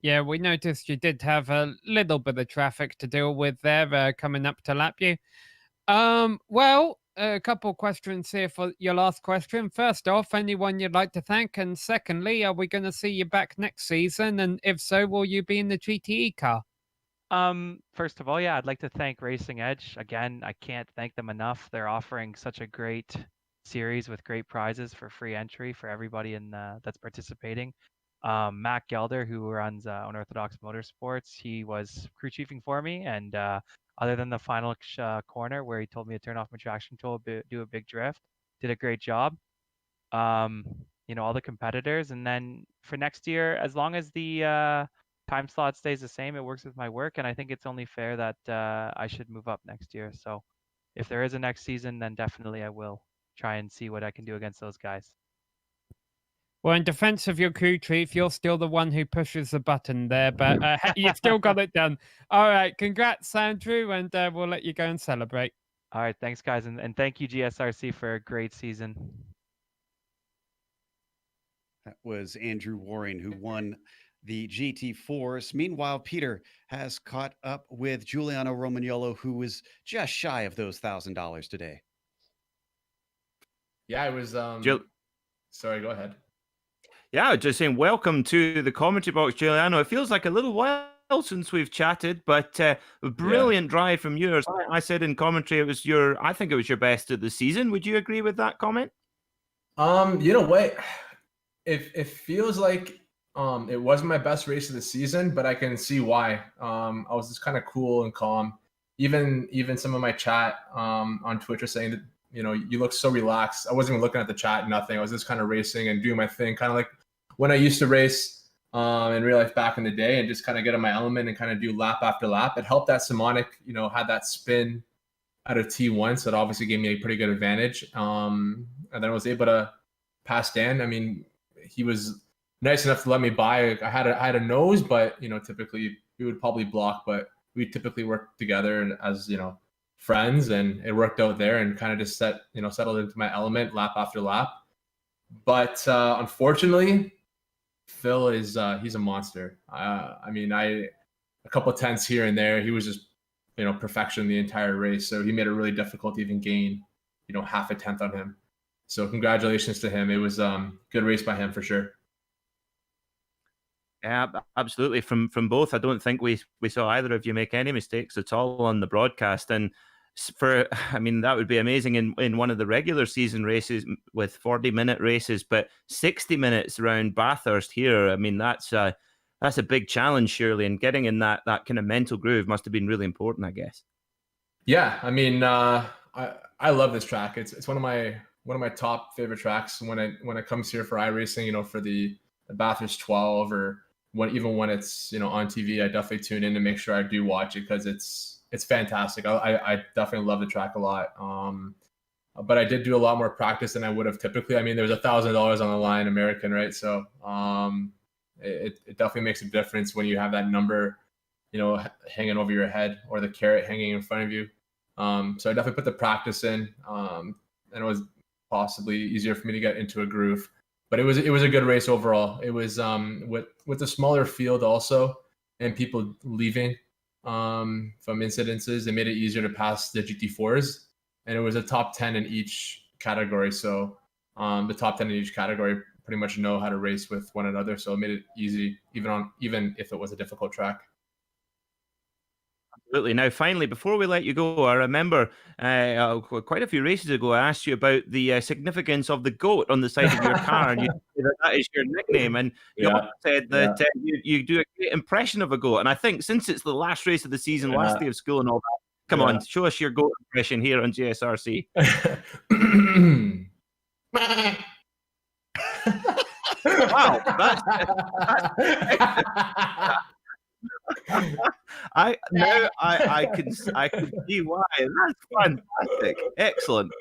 Yeah, we noticed you did have a little bit of traffic to deal with there coming up to lap you. Well, a couple questions here for your last question. First off, anyone you'd like to thank? And secondly, are we going to see you back next season? And if so, will you be in the GTE car? First of all, yeah, I'd like to thank Racing Edge. Again, I can't thank them enough. They're offering such a great series with great prizes for free entry for everybody that's participating. Matt Gelder, who runs Unorthodox Motorsports, he was crew chiefing for me, and other than the final corner where he told me to turn off my traction control, do a big drift, did a great job. All the competitors, and then for next year, as long as the time slot stays the same, it works with my work, and I think it's only fair that I should move up next year. So if there is a next season, then definitely I will try and see what I can do against those guys. Well, in defense of your crew chief, you're still the one who pushes the button there, but you still got it done. All right, congrats, Andrew, and we'll let you go and celebrate. All right, thanks, guys, and thank you, GSRC, for a great season. That was Andrew Waring, who won the GT4s. Meanwhile, Peter has caught up with Giuliano Romagnolo, who was just shy of those $1,000 today. Yeah, it was. Sorry, go ahead. Yeah, I was just saying, welcome to the commentary box, Giuliano. It feels like a little while since we've chatted, but a brilliant drive from yours. I said in commentary I think it was your best of the season. Would you agree with that comment? You know what? It feels like it wasn't my best race of the season, but I can see why. I was just kind of cool and calm. Even some of my chat on Twitch are saying that, you look so relaxed. I wasn't even looking at the chat, nothing. I was just kind of racing and doing my thing, kind of like when I used to race in real life back in the day, and just kind of get in my element and kind of do lap after lap. It helped that Simonic, had that spin out of T1, so it obviously gave me a pretty good advantage. And then I was able to pass Dan. I mean, he was nice enough to let me by. I had a nose, but typically we would probably block, but we typically work together as friends, and it worked out there, and kind of just settled into my element lap after lap. But unfortunately, Phil is he's a monster. I mean, a couple of tenths here and there, he was just perfection the entire race. So he made it really difficult to even gain half a tenth on him. So congratulations to him. It was good race by him for sure. Yeah, absolutely. From both, I don't think we saw either of you make any mistakes at all on the broadcast. And that would be amazing in one of the regular season races with 40-minute races, but 60 minutes around Bathurst here. I mean, that's a big challenge, surely, and getting in that kind of mental groove must have been really important, I guess. Yeah, I mean, I love this track. It's one of my top favorite tracks when it comes here for iRacing. For the Bathurst 12, or even when it's on TV, I definitely tune in to make sure I do watch it, because it's fantastic. I definitely love the track a lot. But I did do a lot more practice than I would have typically. I mean, there was $1,000 on the line, American, right? So it definitely makes a difference when you have that number, hanging over your head, or the carrot hanging in front of you. So I definitely put the practice in, and it was possibly easier for me to get into a groove. But it was a good race overall. It was with the smaller field also, and people leaving from incidences, it made it easier to pass the GT4s, and it was a top 10 in each category. So the top 10 in each category pretty much know how to race with one another. So it made it easy, even if it was a difficult track. Absolutely. Now, finally, before we let you go, I remember quite a few races ago, I asked you about the significance of the goat on the side of your car, and you said that is your nickname. And you also said that you do a great impression of a goat. And I think since it's the last race of the season, last day of school and all that, come on, show us your goat impression here on GSRC. Wow, that's I can see why. That's fantastic. Excellent.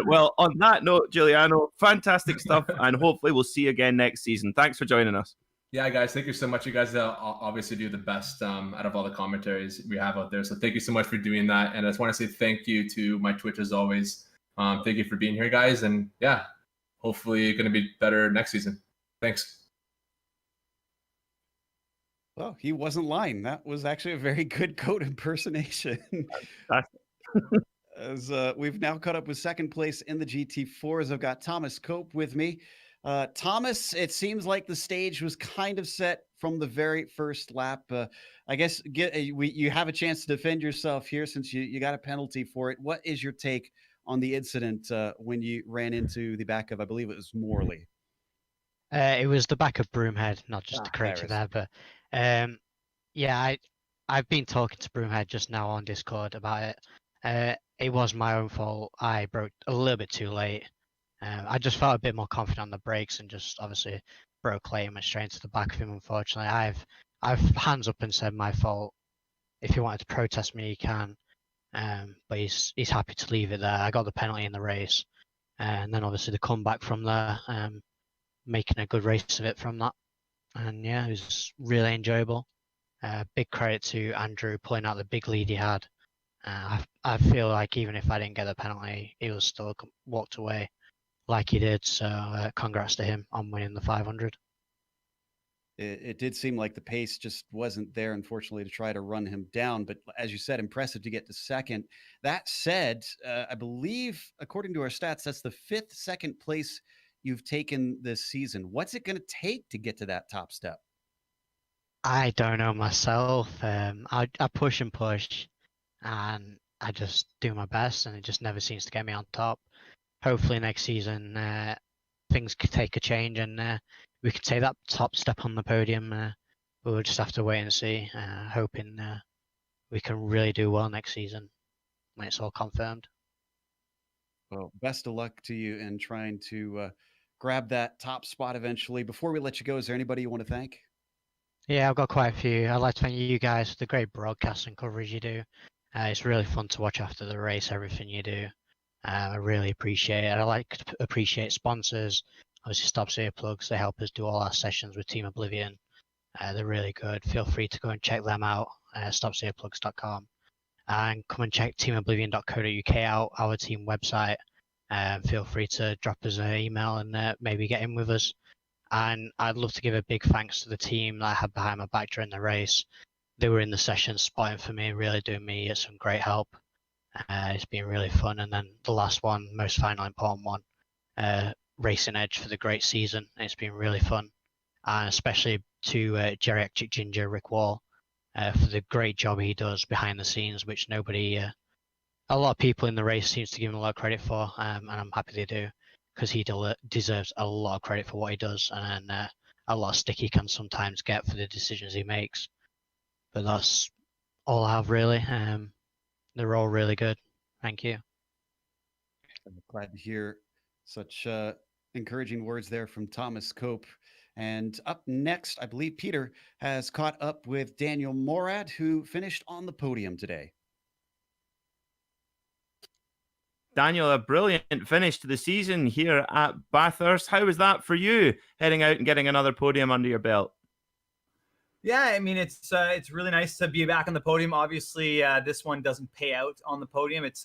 Well, on that note, Giuliano, fantastic stuff, and hopefully we'll see you again next season. Thanks for joining us. Yeah, guys, thank you so much. You guys obviously do the best out of all the commentaries we have out there. So thank you so much for doing that. And I just want to say thank you to my Twitch as always. Thank you for being here, guys. And yeah, hopefully going to be better next season. Thanks. Well, he wasn't lying. That was actually a very good goat impersonation. As we've now caught up with second place in the GT4s, I've got Thomas Cope with me. Thomas, it seems like the stage was kind of set from the very first lap. I guess you have a chance to defend yourself here since you got a penalty for it. What is your take on the incident when you ran into the back of, I believe it was Morley? It was the back of Broomhead, not just to correct you there there, but yeah, I've been talking to Broomhead just now on Discord about it. It was my own fault. I broke a little bit too late. I just felt a bit more confident on the brakes and just obviously broke late and went straight into the back of him. Unfortunately, I've hands up and said my fault. If he wanted to protest me, he can. But he's happy to leave it there. I got the penalty in the race, and then obviously the comeback from there, making a good race of it from that. And yeah, it was really enjoyable. Big credit to Andrew pulling out the big lead he had. I feel like even if I didn't get the penalty, he was still walked away like he did. So congrats to him on winning the 500. It did seem like the pace just wasn't there, unfortunately, to try to run him down. But as you said, impressive to get to second. That said, I believe, according to our stats, that's the 5th second place you've taken this season. What's it going to take to get to that top step? I don't know myself. I push and push, and I just do my best, and it just never seems to get me on top. Hopefully next season things could take a change, and we could take that top step on the podium. We'll just have to wait and see, hoping we can really do well next season when it's all confirmed. Well, best of luck to you in trying to grab that top spot eventually. Before we let you go, is there anybody you want to thank? Yeah, I've got quite a few. I'd like to thank you guys for the great broadcast and coverage you do. It's really fun to watch after the race, everything you do. I really appreciate it. I like to appreciate sponsors. Obviously, Stops Earplugs. They help us do all our sessions with Team Oblivion. They're really good. Feel free to go and check them out, stopsearplugs.com. And come and check teamoblivion.co.uk out, our team website. Feel free to drop us an email and maybe get in with us. And I'd love to give a big thanks to the team that I had behind my back during the race. They were in the session spotting for me, really doing me some great help. It's been really fun. And then the last one, most final important one, Racing Edge for the great season. It's been really fun. And especially to Geriatric Ginger, Rick Wall, for the great job he does behind the scenes, which nobody, a lot of people in the race seems to give him a lot of credit for. And I'm happy they do, because he deserves a lot of credit for what he does, and a lot of stick he can sometimes get for the decisions he makes. But that's all I have, really. They're all really good. Thank you. I'm glad to hear such encouraging words there from Thomas Cope. And up next, I believe Peter has caught up with Daniel Morad, who finished on the podium today. Daniel, a brilliant finish to the season here at Bathurst. How was that for you, heading out and getting another podium under your belt? Yeah, I mean, it's really nice to be back on the podium. Obviously, this one doesn't pay out on the podium. It's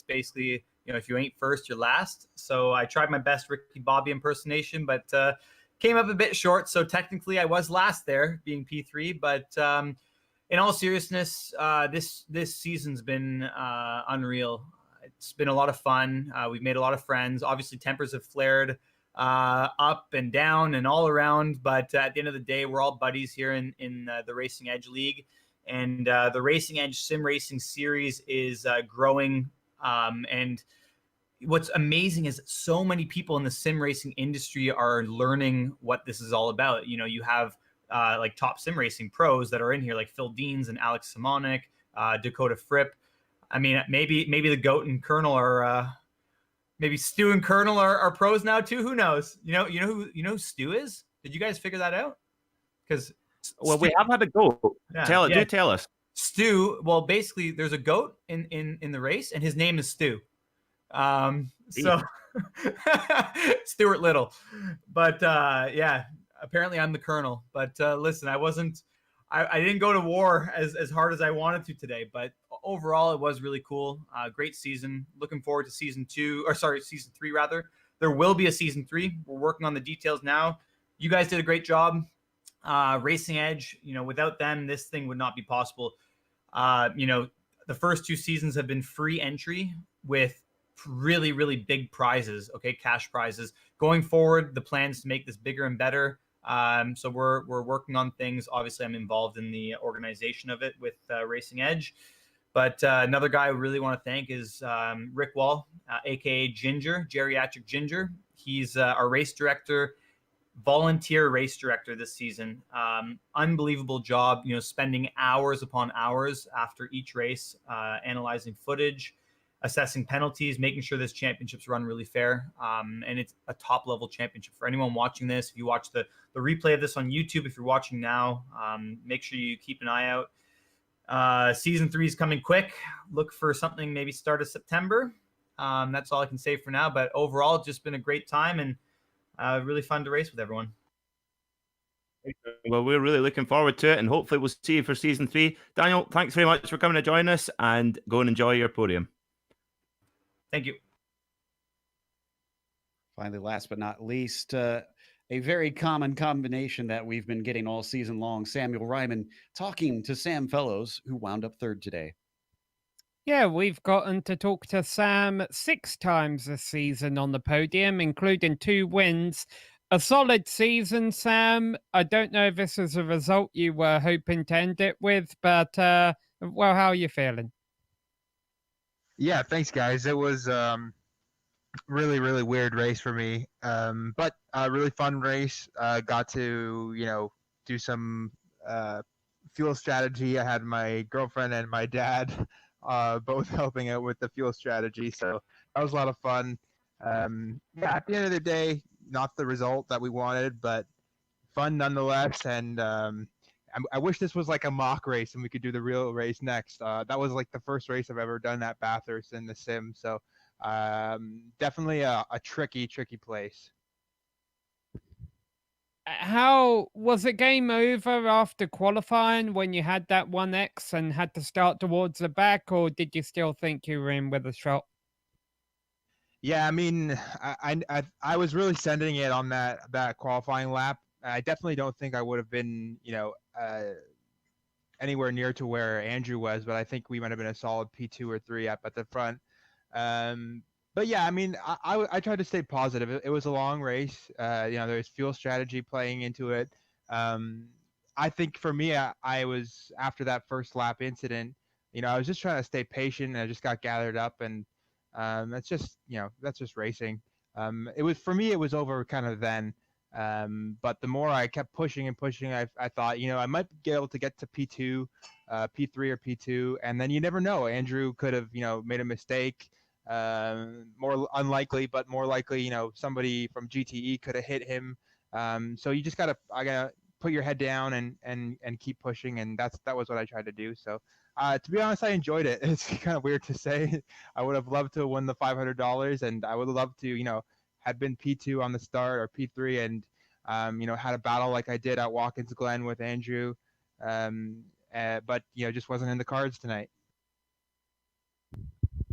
basically, if you ain't first, you're last. So I tried my best Ricky Bobby impersonation, but came up a bit short. So technically, I was last there, being P3. But in all seriousness, this season's been unreal. It's been a lot of fun. We've made a lot of friends. Obviously, tempers have flared up and down and all around. But at the end of the day, we're all buddies here in the Racing Edge League. And the Racing Edge SimRacing series is growing. And what's amazing is so many people in the sim racing industry are learning what this is all about. You have like top sim racing pros that are in here, like Phil Deans and Alex Simonik, Dakota Fripp. I mean, maybe the Goat and Colonel are, maybe Stu and Colonel are pros now too. Who knows? You know who Stu is? Did you guys figure that out? Because we have had a goat. Yeah, do tell us. Stu. Well, basically, there's a goat in the race, and his name is Stu. So Stuart Little. But yeah, apparently I'm the Colonel. But listen, I didn't go to war as hard as I wanted to today, but overall it was really cool. Great season. Looking forward to season 3 rather. there will be a season 3. We're working on the details now. You guys did a great job. Racing Edge, without them, this thing would not be possible. The first 2 seasons have been free entry with really, really big prizes, okay, cash prizes. Going forward, the plans to make this bigger and better. So we're working on things. Obviously, I'm involved in the organization of it with Racing Edge. But another guy I really want to thank is Rick Wall, aka Ginger, Geriatric Ginger. He's our race director, volunteer race director this season. Unbelievable job, spending hours upon hours after each race, analyzing footage, assessing penalties, making sure this championship's run really fair. And it's a top level championship for anyone watching this. If you watch the replay of this on YouTube, if you're watching now, make sure you keep an eye out. Season 3 is coming quick. Look for something maybe start of September. That's all I can say for now. But overall, it's just been a great time and really fun to race with everyone. Well, we're really looking forward to it, and hopefully we'll see you for season 3. Daniel, thanks very much for coming to join us, and go and enjoy your podium. Thank you. Finally, last but not least, a very common combination that we've been getting all season long, Samuel Ryman talking to Sam Fellows, who wound up 3rd today. Yeah, we've gotten to talk to Sam 6 times this season on the podium, including 2 wins. A solid season, Sam. I don't know if this is a result you were hoping to end it with, but, well, how are you feeling? Yeah, thanks, guys. It was really, really weird race for me, but a really fun race. Got to, do some fuel strategy. I had my girlfriend and my dad both helping out with the fuel strategy, so that was a lot of fun. Yeah, at the end of the day, not the result that we wanted, but fun nonetheless. And I wish this was like a mock race and we could do the real race next. That was like the first race I've ever done at Bathurst in the sim, so definitely a tricky place. How was it game over after qualifying when you had that 1X and had to start towards the back, or did you still think you were in with a shot? Yeah, I mean, I was really sending it on that qualifying lap. I definitely don't think I would have been, anywhere near to where Andrew was, but I think we might have been a solid P2 or 3 up at the front. But yeah, I mean, I tried to stay positive. It was a long race. There's fuel strategy playing into it. I think for me, I was, after that first lap incident, I was just trying to stay patient, and I just got gathered up, and that's just racing. It was over kind of then. But the more I kept pushing and pushing, I thought, I might be able to get to P2, P3 or P2, and then you never know. Andrew could have, made a mistake. More unlikely, but more likely, somebody from GTE could have hit him. So you just gotta put your head down and keep pushing, and that was what I tried to do. So to be honest, I enjoyed it. It's kind of weird to say. I would have loved to win the $500, and I would have loved to, had been P2 on the start or P3, and had a battle like I did at Watkins Glen with Andrew. But just wasn't in the cards tonight.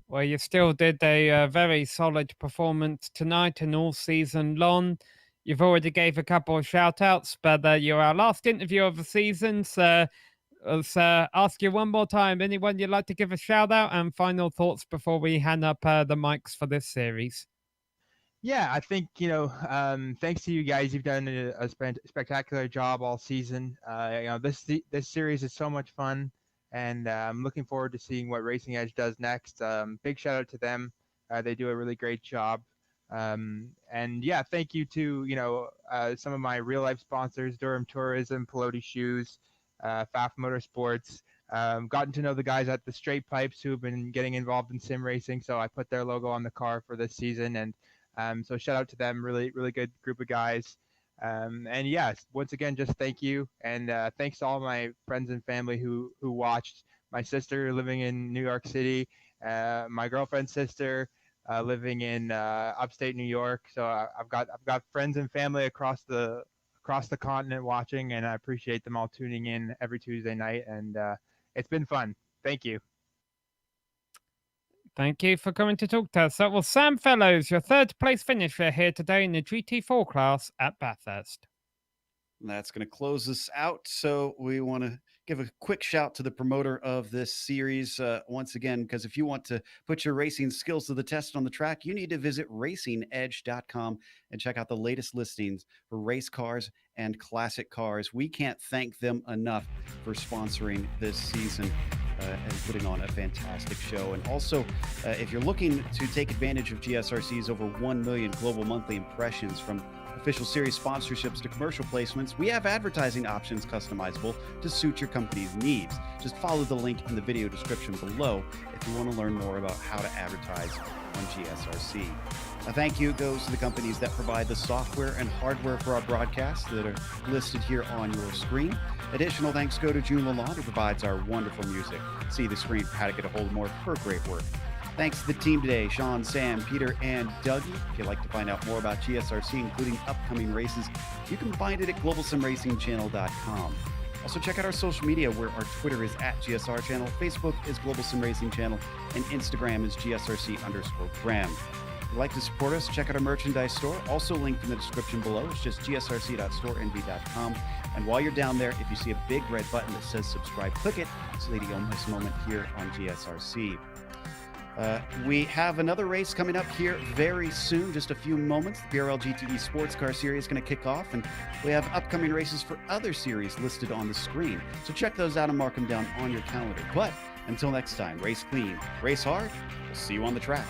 Well, you still did a very solid performance tonight and all season long. You've already gave a couple of shout-outs, but you're our last interview of the season, so let's ask you one more time. Anyone you'd like to give a shout-out and final thoughts before we hand up the mics for this series? Yeah, I think, thanks to you guys, you've done a spectacular job all season. This series is so much fun, and I'm looking forward to seeing what Racing Edge does next. Big shout out to them. They do a really great job. And yeah, thank you to, some of my real life sponsors, Durham Tourism, Pelote Shoes, FAF Motorsports. Gotten to know the guys at the Straight Pipes who've been getting involved in sim racing. So I put their logo on the car for this season, and so shout out to them. Really, really good group of guys. And yes, once again, just thank you. And thanks to all my friends and family who watched. My sister living in New York City, my girlfriend's sister living in upstate New York. So I've got friends and family across the continent watching, and I appreciate them all tuning in every Tuesday night. And it's been fun. Thank you. Thank you for coming to talk to us. That was Sam Fellows, your third place finisher here today in the GT4 class at Bathurst. That's going to close us out. So we want to give a quick shout to the promoter of this series once again, because if you want to put your racing skills to the test on the track, you need to visit racingedge.com and check out the latest listings for race cars and classic cars. We can't thank them enough for sponsoring this season and putting on a fantastic show. And also, if you're looking to take advantage of GSRC's over 1 million global monthly impressions, from official series sponsorships to commercial placements, we have advertising options customizable to suit your company's needs. Just follow the link in the video description below if you want to learn more about how to advertise on GSRC. A thank you goes to the companies that provide the software and hardware for our broadcasts that are listed here on your screen. Additional thanks go to June Lalonde, who provides our wonderful music. See the screen for how to get a hold of more of her great work. Thanks to the team today, Sean, Sam, Peter, and Dougie. If you'd like to find out more about GSRC, including upcoming races, you can find it at globalsimracingchannel.com. Also, check out our social media, where our Twitter is @GSR Channel, Facebook is Global Sim Racing Channel, and Instagram is GSRC_Gram. If you'd like to support us, check out our merchandise store, also linked in the description below. It's just gsrc.storenv.com. And while you're down there, if you see a big red button that says subscribe, click it so that you don't miss a moment here on GSRC. We have another race coming up here very soon, just a few moments. The BRL GTE Sports Car Series is going to kick off, and we have upcoming races for other series listed on the screen. So check those out and mark them down on your calendar. But until next time, race clean, race hard. We'll see you on the track.